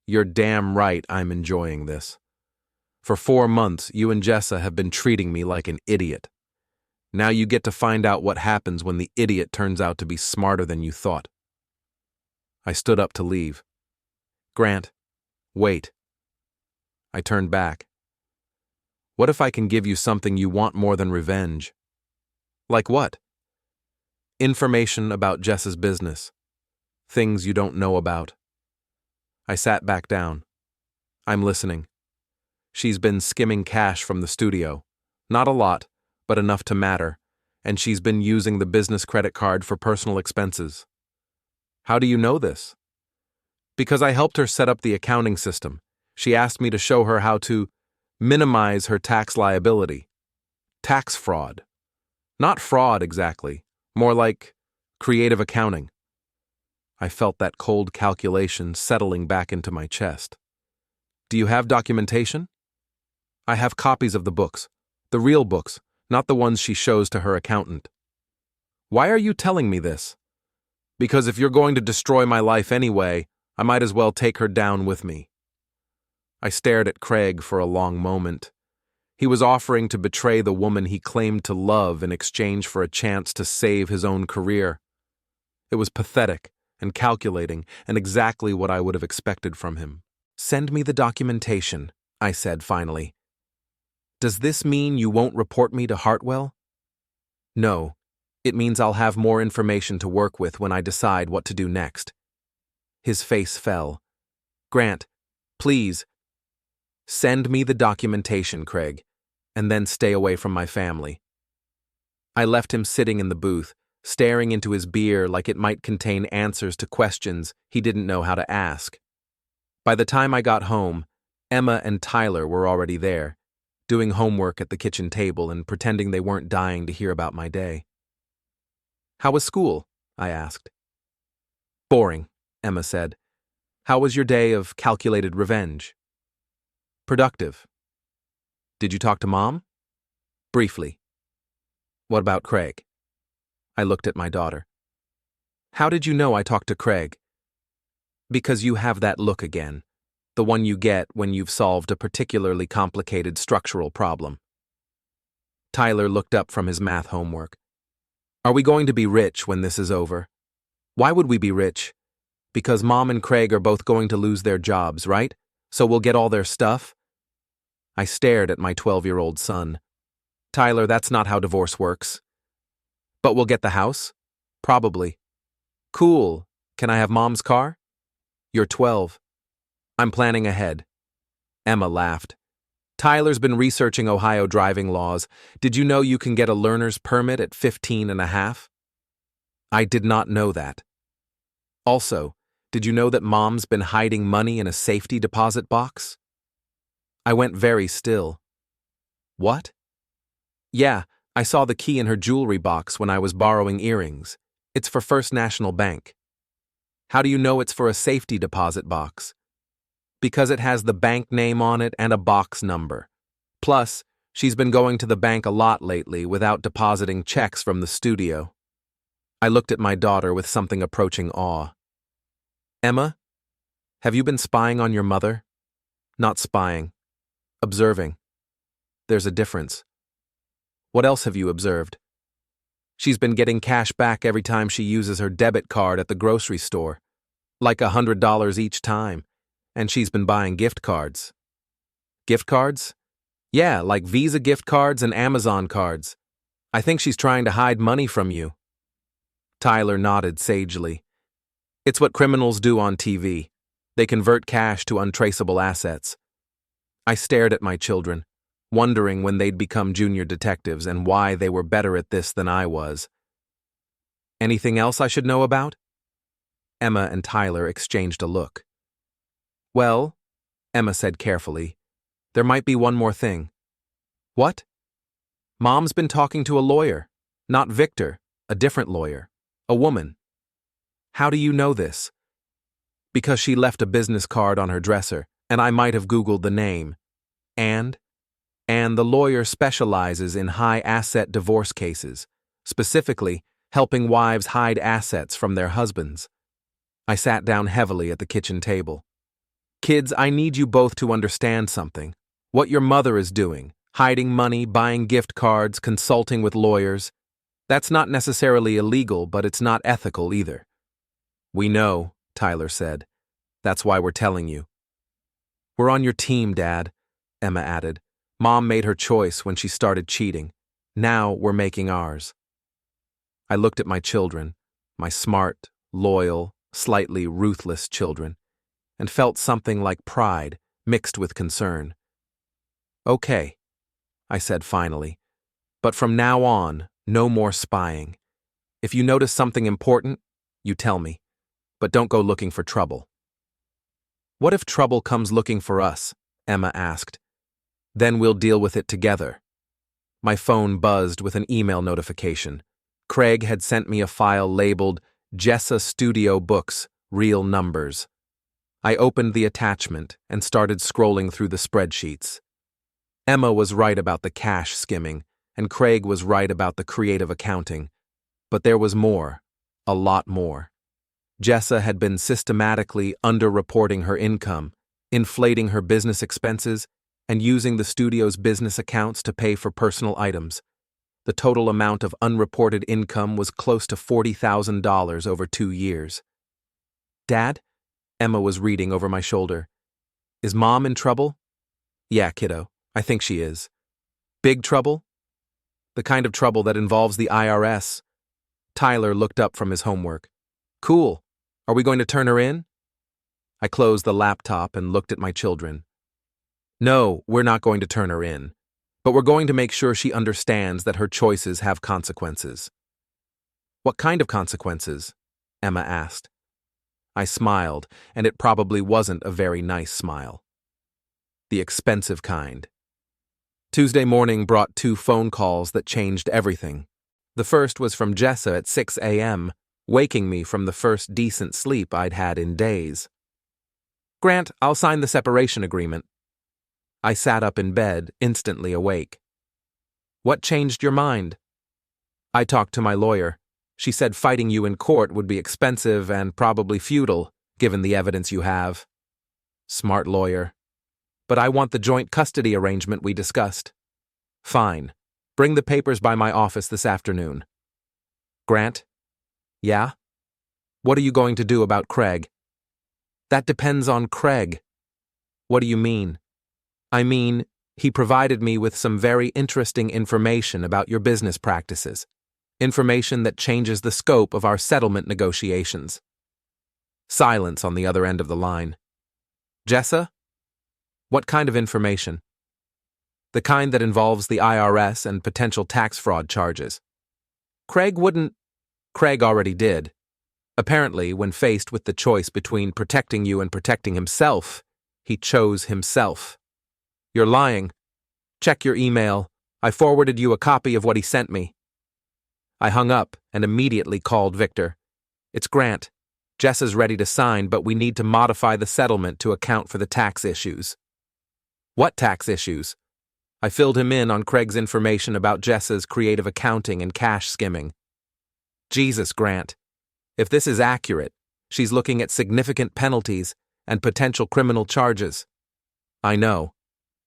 "You're damn right I'm enjoying this. For 4 months, you and Jessa have been treating me like an idiot. Now you get to find out what happens when the idiot turns out to be smarter than you thought." I stood up to leave. "Grant, wait." I turned back. "What if I can give you something you want more than revenge?" "Like what?" "Information about Jessa's business. Things you don't know about." I sat back down. "I'm listening." "She's been skimming cash from the studio. Not a lot, but enough to matter, and she's been using the business credit card for personal expenses." "How do you know this?" "Because I helped her set up the accounting system. She asked me to show her how to minimize her tax liability. Tax fraud. Not fraud exactly, more like creative accounting." I felt that cold calculation settling back into my chest. "Do you have documentation?" "I have copies of the books. The real books, not the ones she shows to her accountant." "Why are you telling me this?" "Because if you're going to destroy my life anyway, I might as well take her down with me." I stared at Craig for a long moment. He was offering to betray the woman he claimed to love in exchange for a chance to save his own career. It was pathetic and calculating and exactly what I would have expected from him. "Send me the documentation," I said finally. "Does this mean you won't report me to Hartwell?" "No. It means I'll have more information to work with when I decide what to do next." His face fell. "Grant, please, send me the documentation, Craig, and then stay away from my family." I left him sitting in the booth, staring into his beer like it might contain answers to questions he didn't know how to ask. By the time I got home, Emma and Tyler were already there, doing homework at the kitchen table and pretending they weren't dying to hear about my day. "How was school?" I asked. "Boring," Emma said. "How was your day of calculated revenge?" "Productive." "Did you talk to Mom?" "Briefly." "What about Craig?" I looked at my daughter. "How did you know I talked to Craig?" "Because you have that look again, the one you get when you've solved a particularly complicated structural problem." Tyler looked up from his math homework. "Are we going to be rich when this is over?" "Why would we be rich?" "Because Mom and Craig are both going to lose their jobs, right? So we'll get all their stuff?" I stared at my 12-year-old son. "Tyler, that's not how divorce works." "But we'll get the house?" "Probably." Cool. Can I have Mom's car? You're 12. I'm planning ahead. Emma laughed. Tyler's been researching Ohio driving laws. Did you know you can get a learner's permit at 15 and a half? I did not know that. Also, did you know that Mom's been hiding money in a safety deposit box? I went very still. What? Yeah, I saw the key in her jewelry box when I was borrowing earrings. It's for First National Bank. How do you know it's for a safety deposit box? Because it has the bank name on it and a box number. Plus, she's been going to the bank a lot lately without depositing checks from the studio. I looked at my daughter with something approaching awe. Emma, have you been spying on your mother? Not spying. Observing. There's a difference. What else have you observed? She's been getting cash back every time she uses her debit card at the grocery store. Like $100 each time. And she's been buying gift cards. Gift cards? Yeah, like Visa gift cards and Amazon cards. I think she's trying to hide money from you. Tyler nodded sagely. It's what criminals do on TV. They convert cash to untraceable assets. I stared at my children, wondering when they'd become junior detectives and why they were better at this than I was. Anything else I should know about? Emma and Tyler exchanged a look. Well, Emma said carefully, there might be one more thing. What? Mom's been talking to a lawyer. Not Victor, a different lawyer. A woman. How do you know this? Because she left a business card on her dresser, and I might have Googled the name. And the lawyer specializes in high-asset divorce cases, specifically helping wives hide assets from their husbands. I sat down heavily at the kitchen table. Kids, I need you both to understand something. What your mother is doing, hiding money, buying gift cards, consulting with lawyers, that's not necessarily illegal, but it's not ethical either. We know, Tyler said. That's why we're telling you. We're on your team, Dad, Emma added. Mom made her choice when she started cheating. Now we're making ours. I looked at my children, my smart, loyal, slightly ruthless children, and felt something like pride mixed with concern. Okay, I said finally, but from now on, no more spying. If you notice something important, you tell me, but don't go looking for trouble. What if trouble comes looking for us? Emma asked. Then we'll deal with it together. My phone buzzed with an email notification. Craig had sent me a file labeled Jessa Studio Books, Real Numbers. I opened the attachment and started scrolling through the spreadsheets. Emma was right about the cash skimming, and Craig was right about the creative accounting. But there was more, a lot more. Jessa had been systematically underreporting her income, inflating her business expenses, and using the studio's business accounts to pay for personal items. The total amount of unreported income was close to $40,000 over 2 years. Dad? Emma was reading over my shoulder. Is Mom in trouble? Yeah, kiddo, I think she is. Big trouble? The kind of trouble that involves the IRS. Tyler looked up from his homework. Cool. Are we going to turn her in? I closed the laptop and looked at my children. No, we're not going to turn her in, but we're going to make sure she understands that her choices have consequences. What kind of consequences? Emma asked. I smiled, and it probably wasn't a very nice smile. The expensive kind. Tuesday morning brought 2 phone calls that changed everything. The first was from Jessa at 6 a.m., waking me from the first decent sleep I'd had in days. Grant, I'll sign the separation agreement. I sat up in bed, instantly awake. What changed your mind? I talked to my lawyer. She said fighting you in court would be expensive and probably futile, given the evidence you have. Smart lawyer. But I want the joint custody arrangement we discussed. Fine. Bring the papers by my office this afternoon. Grant? Yeah? What are you going to do about Craig? That depends on Craig. What do you mean? I mean, he provided me with some very interesting information about your business practices. Information that changes the scope of our settlement negotiations. Silence on the other end of the line. Jessa? What kind of information? The kind that involves the IRS and potential tax fraud charges. Craig already did. Apparently, when faced with the choice between protecting you and protecting himself, he chose himself. You're lying. Check your email. I forwarded you a copy of what he sent me. I hung up and immediately called Victor. It's Grant. Jessa's ready to sign, but we need to modify the settlement to account for the tax issues. What tax issues? I filled him in on Craig's information about Jessa's creative accounting and cash skimming. Jesus, Grant. If this is accurate, she's looking at significant penalties and potential criminal charges. I know,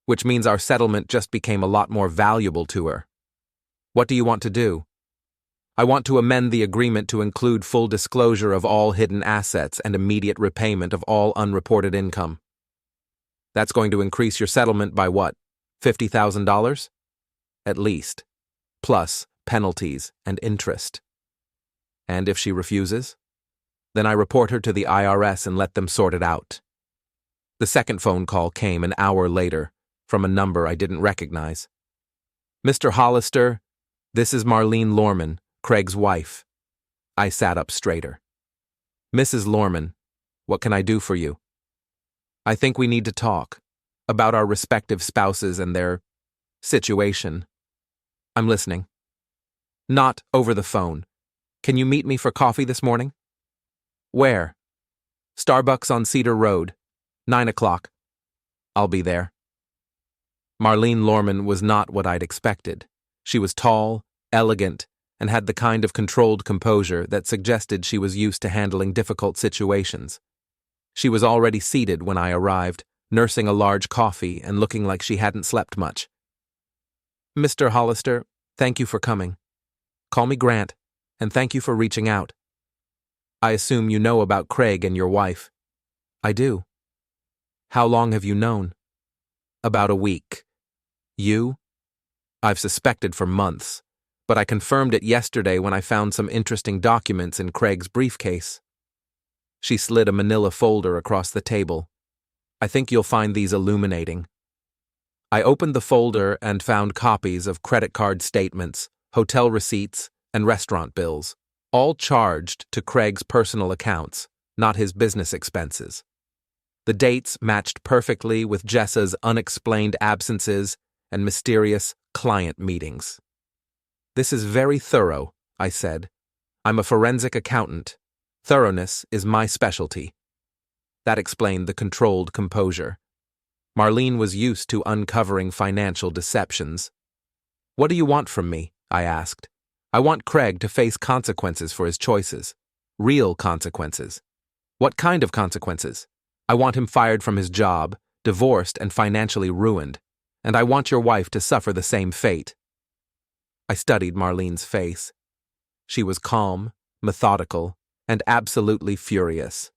which means our settlement just became a lot more valuable to her. What do you want to do? I want to amend the agreement to include full disclosure of all hidden assets and immediate repayment of all unreported income. That's going to increase your settlement by what, $50,000? At least, plus penalties and interest. And if she refuses? Then I report her to the IRS and let them sort it out. The second phone call came an hour later, from a number I didn't recognize. Mr. Hollister, this is Marlene Lorman, Craig's wife. I sat up straighter. Mrs. Lorman, what can I do for you? I think we need to talk about our respective spouses and their situation. I'm listening. Not over the phone. Can you meet me for coffee this morning? Where? Starbucks on Cedar Road, 9 o'clock. I'll be there. Marlene Lorman was not what I'd expected. She was tall, elegant, and had the kind of controlled composure that suggested she was used to handling difficult situations. She was already seated when I arrived, nursing a large coffee and looking like she hadn't slept much. Mr. Hollister, thank you for coming. Call me Grant, and thank you for reaching out. I assume you know about Craig and your wife. I do. How long have you known? About a week. You? I've suspected for months, but I confirmed it yesterday when I found some interesting documents in Craig's briefcase. She slid a manila folder across the table. I think you'll find these illuminating. I opened the folder and found copies of credit card statements, hotel receipts, and restaurant bills, all charged to Craig's personal accounts, not his business expenses. The dates matched perfectly with Jessa's unexplained absences and mysterious client meetings. This is very thorough, I said. I'm a forensic accountant. Thoroughness is my specialty. That explained the controlled composure. Marlene was used to uncovering financial deceptions. What do you want from me? I asked. I want Craig to face consequences for his choices. Real consequences. What kind of consequences? I want him fired from his job, divorced and financially ruined, and I want your wife to suffer the same fate. I studied Marlene's face. She was calm, methodical, and absolutely furious.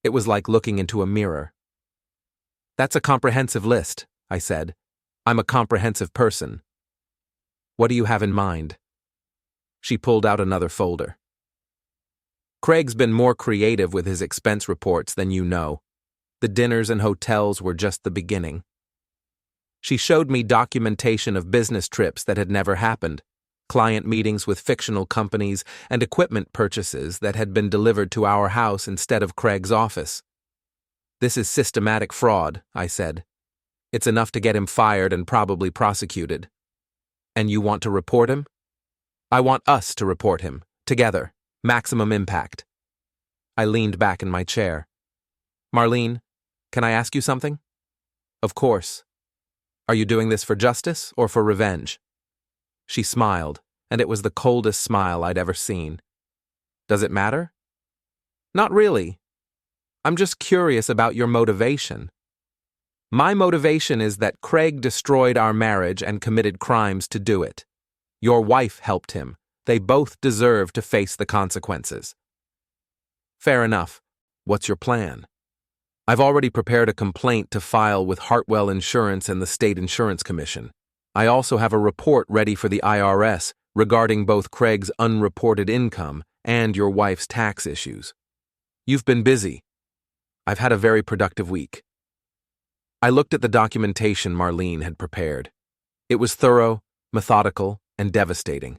It was like looking into a mirror. That's a comprehensive list, I said. I'm a comprehensive person. What do you have in mind? She pulled out another folder. Craig's been more creative with his expense reports than you know. The dinners and hotels were just the beginning. She showed me documentation of business trips that had never happened, client meetings with fictional companies, and equipment purchases that had been delivered to our house instead of Craig's office. This is systematic fraud, I said. It's enough to get him fired and probably prosecuted. And you want to report him? I want us to report him, together, maximum impact. I leaned back in my chair. Marlene, can I ask you something? Of course. Are you doing this for justice or for revenge? She smiled, and it was the coldest smile I'd ever seen. Does it matter? Not really. I'm just curious about your motivation. My motivation is that Craig destroyed our marriage and committed crimes to do it. Your wife helped him. They both deserve to face the consequences. Fair enough. What's your plan? I've already prepared a complaint to file with Hartwell Insurance and the State Insurance Commission. I also have a report ready for the IRS regarding both Craig's unreported income and your wife's tax issues. You've been busy. I've had a very productive week. I looked at the documentation Marlene had prepared. It was thorough, methodical, and devastating.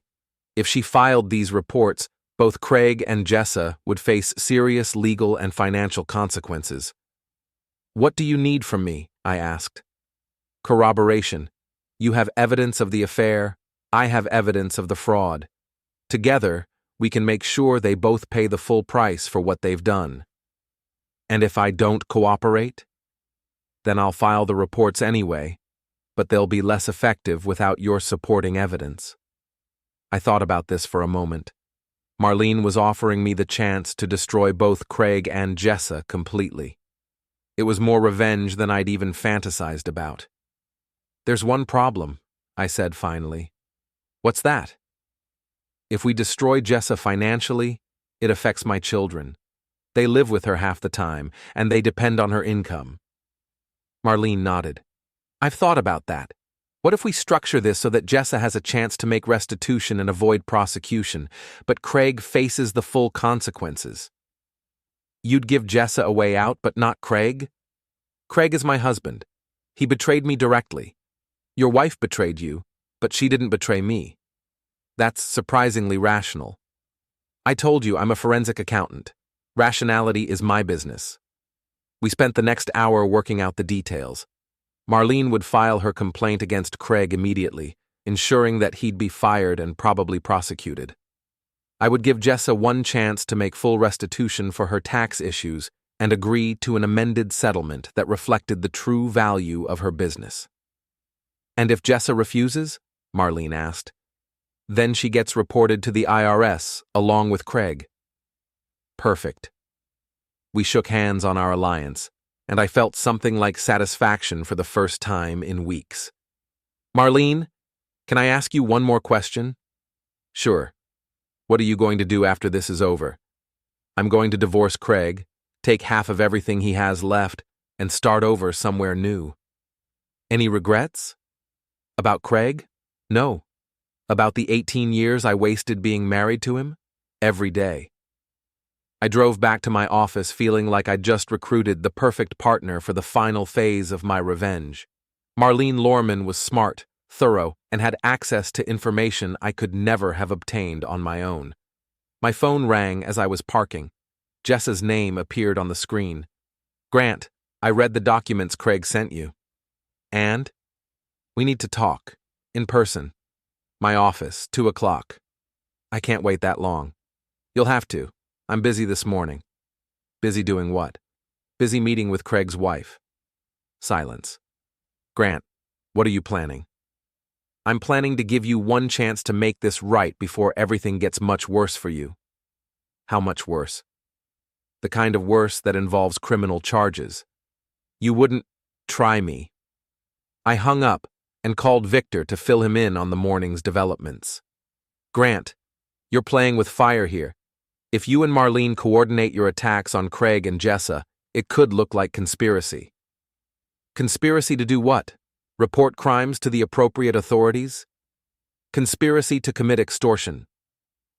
If she filed these reports, both Craig and Jessa would face serious legal and financial consequences. "What do you need from me?" I asked. "Corroboration. You have evidence of the affair, I have evidence of the fraud. Together, we can make sure they both pay the full price for what they've done. And if I don't cooperate? Then I'll file the reports anyway, but they'll be less effective without your supporting evidence." I thought about this for a moment. Marlene was offering me the chance to destroy both Craig and Jessa completely. It was more revenge than I'd even fantasized about. "There's one problem," I said finally. "What's that?" "If we destroy Jessa financially, it affects my children. They live with her half the time, and they depend on her income." Marlene nodded. "I've thought about that. What if we structure this so that Jessa has a chance to make restitution and avoid prosecution, but Craig faces the full consequences?" "You'd give Jessa a way out, but not Craig?" "Craig is my husband. He betrayed me directly. Your wife betrayed you, but she didn't betray me. That's surprisingly rational. I told you I'm a forensic accountant. Rationality is my business." We spent the next hour working out the details. Marlene would file her complaint against Craig immediately, ensuring that he'd be fired and probably prosecuted. I would give Jessa one chance to make full restitution for her tax issues and agree to an amended settlement that reflected the true value of her business. "And if Jessa refuses?" Marlene asked. "Then she gets reported to the IRS along with Craig." Perfect. We shook hands on our alliance, and I felt something like satisfaction for the first time in weeks. "Marlene, can I ask you one more question?" "Sure. What are you going to do after this is over?" "I'm going to divorce Craig, take half of everything he has left, and start over somewhere new." "Any regrets?" "About Craig? No. About the 18 years I wasted being married to him? Every day." I drove back to my office feeling like I'd just recruited the perfect partner for the final phase of my revenge. Marlene Lorman was smart, thorough, and had access to information I could never have obtained on my own. My phone rang as I was parking. Jessa's name appeared on the screen. "Grant, I read the documents Craig sent you." "And?" "We need to talk. In person. My office, 2 o'clock. "I can't wait that long." "You'll have to. I'm busy this morning." "Busy doing what?" "Busy meeting with Craig's wife." Silence. "Grant, what are you planning?" "I'm planning to give you one chance to make this right before everything gets much worse for you." "How much worse?" "The kind of worse that involves criminal charges." "You wouldn't try me." I hung up and called Victor to fill him in on the morning's developments. "Grant, you're playing with fire here. If you and Marlene coordinate your attacks on Craig and Jessa, it could look like conspiracy." "Conspiracy to do what? Report crimes to the appropriate authorities?" "Conspiracy to commit extortion.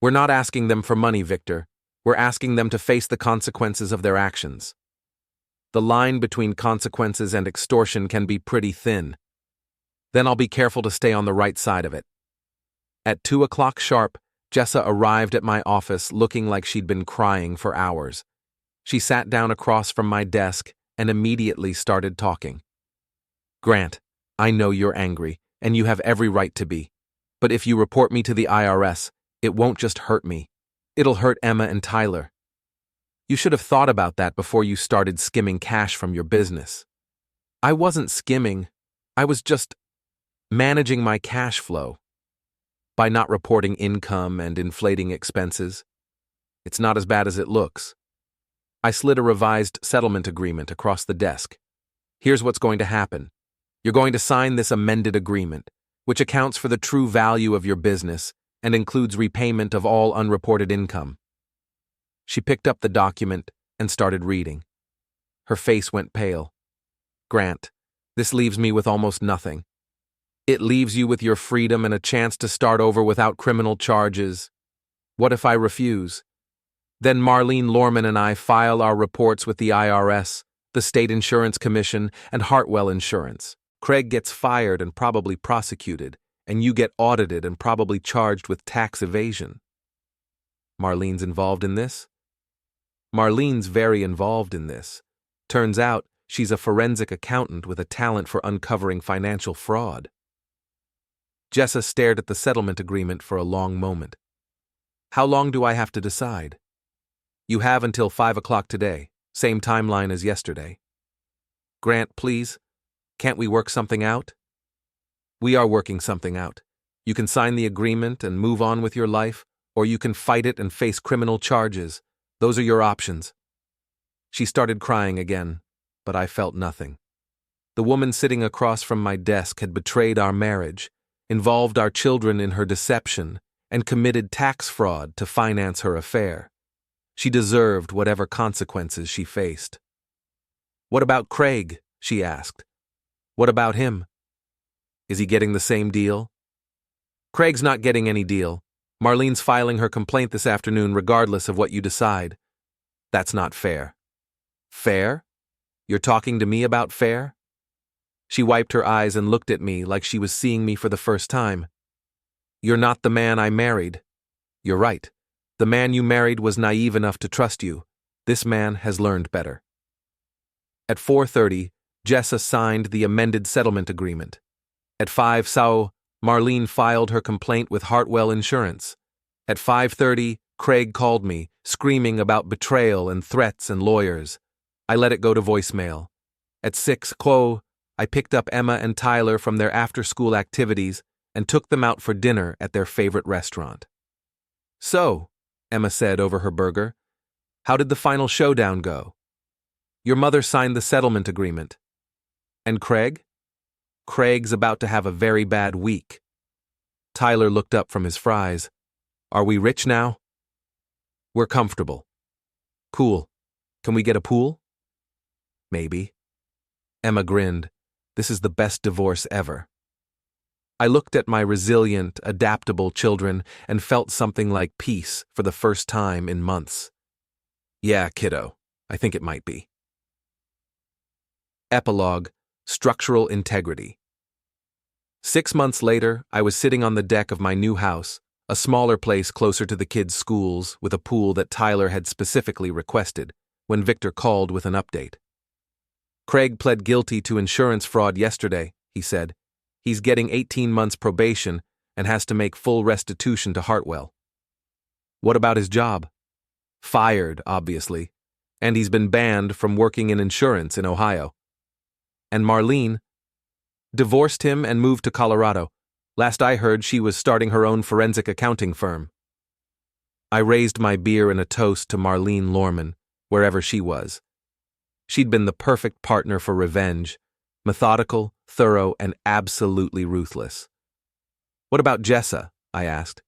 We're not asking them for money, Victor. We're asking them to face the consequences of their actions. The line between consequences and extortion can be pretty thin. Then I'll be careful to stay on the right side of it." At 2 o'clock sharp, Jessa arrived at my office looking like she'd been crying for hours. She sat down across from my desk and immediately started talking. "Grant, I know you're angry, and you have every right to be. But if you report me to the IRS, it won't just hurt me. It'll hurt Emma and Tyler. You should have thought about that before you started skimming cash from your business." "I wasn't skimming. I was just managing my cash flow. By not reporting income and inflating expenses. It's not as bad as it looks." I slid a revised settlement agreement across the desk. "Here's what's going to happen. You're going to sign this amended agreement, which accounts for the true value of your business and includes repayment of all unreported income." She picked up the document and started reading. Her face went pale. "Grant, this leaves me with almost nothing." It leaves you with your freedom and a chance to start over without criminal charges. What if I refuse? Then Marlene Lorman and I file our reports with the IRS, the State Insurance Commission, and Hartwell Insurance. Craig gets fired and probably prosecuted, and you get audited and probably charged with tax evasion. Marlene's involved in this? Marlene's very involved in this. Turns out, she's a forensic accountant with a talent for uncovering financial fraud. Jessa stared at the settlement agreement for a long moment. How long do I have to decide? You have until 5 o'clock today, same timeline as yesterday. Grant, please, can't we work something out? We are working something out. You can sign the agreement and move on with your life, or you can fight it and face criminal charges. Those are your options. She started crying again, but I felt nothing. The woman sitting across from my desk had betrayed our marriage, involved our children in her deception, and committed tax fraud to finance her affair. She deserved whatever consequences she faced. What about Craig? She asked. What about him? Is he getting the same deal? Craig's not getting any deal. Marlene's filing her complaint this afternoon regardless of what you decide. That's not fair. Fair? You're talking to me about fair? She wiped her eyes and looked at me like she was seeing me for the first time. You're not the man I married. You're right. The man you married was naive enough to trust you. This man has learned better. At 4:30, Jessa signed the amended settlement agreement. At 5 SAO, Marlene filed her complaint with Hartwell Insurance. At 5:30, Craig called me, screaming about betrayal and threats and lawyers. I let it go to voicemail. At 6 QO, I picked up Emma and Tyler from their after-school activities and took them out for dinner at their favorite restaurant. So, Emma said over her burger, how did the final showdown go? Your mother signed the settlement agreement. And Craig? Craig's about to have a very bad week. Tyler looked up from his fries. Are we rich now? We're comfortable. Cool. Can we get a pool? Maybe. Emma grinned. This is the best divorce ever. I looked at my resilient, adaptable children and felt something like peace for the first time in months. Yeah, kiddo, I think it might be. Epilogue: Structural Integrity. 6 months later, I was sitting on the deck of my new house, a smaller place closer to the kids' schools with a pool that Tyler had specifically requested, when Victor called with an update. Craig pled guilty to insurance fraud yesterday, he said. He's getting 18 months probation and has to make full restitution to Hartwell. What about his job? Fired, obviously, and he's been banned from working in insurance in Ohio. And Marlene? Divorced him and moved to Colorado. Last I heard, she was starting her own forensic accounting firm. I raised my beer in a toast to Marlene Lorman, wherever she was. She'd been the perfect partner for revenge, methodical, thorough, and absolutely ruthless. What about Jessa? I asked.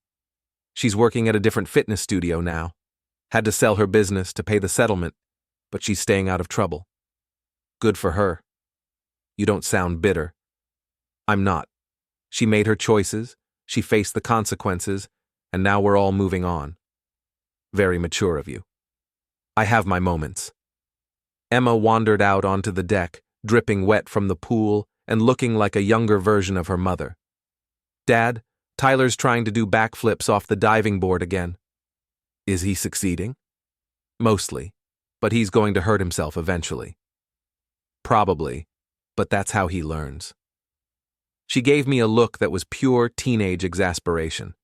She's working at a different fitness studio now. Had to sell her business to pay the settlement, but she's staying out of trouble. Good for her. You don't sound bitter. I'm not. She made her choices, she faced the consequences, and now we're all moving on. Very mature of you. I have my moments. Emma wandered out onto the deck, dripping wet from the pool and looking like a younger version of her mother. Dad, Tyler's trying to do backflips off the diving board again. Is he succeeding? Mostly, but he's going to hurt himself eventually. Probably, but that's how he learns. She gave me a look that was pure teenage exasperation.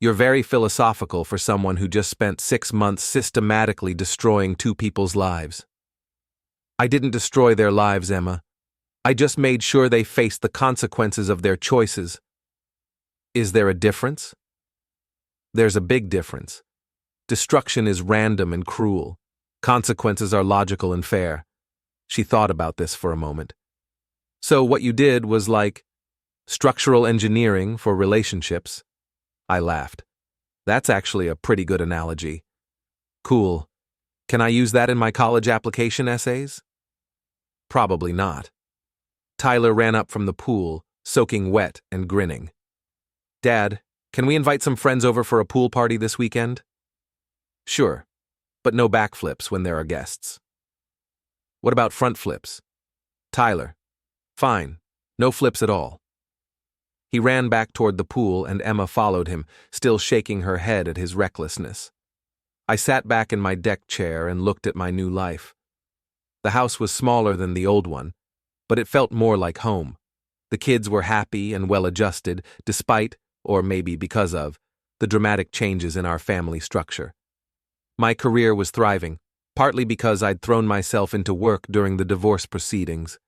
You're very philosophical for someone who just spent 6 months systematically destroying 2 people's lives. I didn't destroy their lives, Emma. I just made sure they faced the consequences of their choices. Is there a difference? There's a big difference. Destruction is random and cruel. Consequences are logical and fair. She thought about this for a moment. So what you did was like structural engineering for relationships. I laughed. That's actually a pretty good analogy. Cool. Can I use that in my college application essays? Probably not. Tyler ran up from the pool, soaking wet and grinning. "Dad, can we invite some friends over for a pool party this weekend?" "Sure, but no backflips when there are guests." "What about front flips?" "Tyler, fine, no flips at all." He ran back toward the pool and Emma followed him, still shaking her head at his recklessness. I sat back in my deck chair and looked at my new life. The house was smaller than the old one, but it felt more like home. The kids were happy and well-adjusted, despite, or maybe because of, the dramatic changes in our family structure. My career was thriving, partly because I'd thrown myself into work during the divorce proceedings.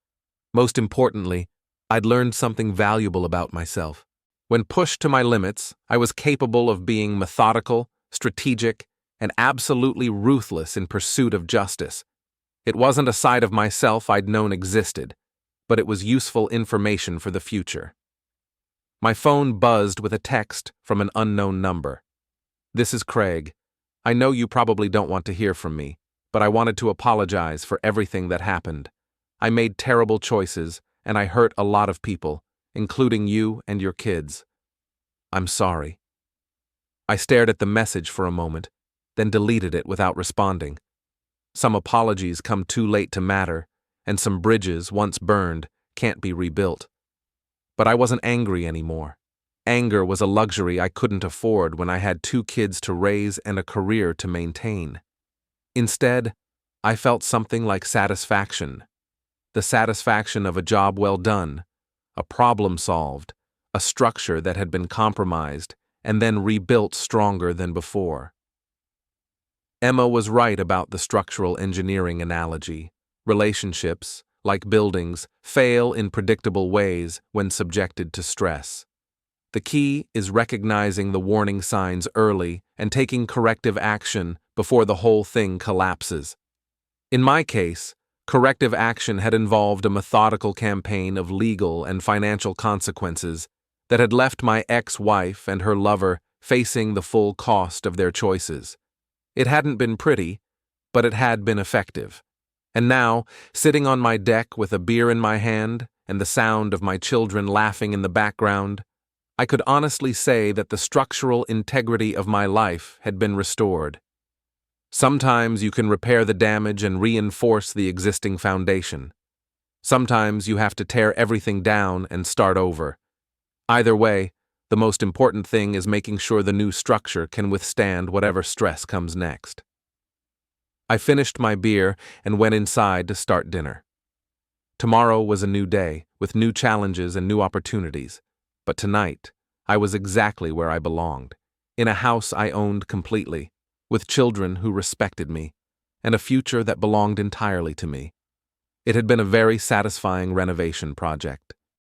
Most importantly, I'd learned something valuable about myself. When pushed to my limits, I was capable of being methodical, strategic, and absolutely ruthless in pursuit of justice. It wasn't a side of myself I'd known existed, but it was useful information for the future. My phone buzzed with a text from an unknown number. "This is Craig. I know you probably don't want to hear from me, but I wanted to apologize for everything that happened. I made terrible choices, and I hurt a lot of people, including you and your kids. I'm sorry." I stared at the message for a moment, then deleted it without responding. Some apologies come too late to matter, and some bridges, once burned, can't be rebuilt. But I wasn't angry anymore. Anger was a luxury I couldn't afford when I had 2 kids to raise and a career to maintain. Instead, I felt something like satisfaction. The satisfaction of a job well done, a problem solved, a structure that had been compromised and then rebuilt stronger than before. Emma was right about the structural engineering analogy. Relationships, like buildings, fail in predictable ways when subjected to stress. The key is recognizing the warning signs early and taking corrective action before the whole thing collapses. In my case, corrective action had involved a methodical campaign of legal and financial consequences that had left my ex-wife and her lover facing the full cost of their choices. It hadn't been pretty, but it had been effective. And now, sitting on my deck with a beer in my hand and the sound of my children laughing in the background, I could honestly say that the structural integrity of my life had been restored. Sometimes you can repair the damage and reinforce the existing foundation. Sometimes you have to tear everything down and start over. Either way, the most important thing is making sure the new structure can withstand whatever stress comes next. I finished my beer and went inside to start dinner. Tomorrow was a new day, with new challenges and new opportunities. But tonight, I was exactly where I belonged, in a house I owned completely, with children who respected me, and a future that belonged entirely to me. It had been a very satisfying renovation project.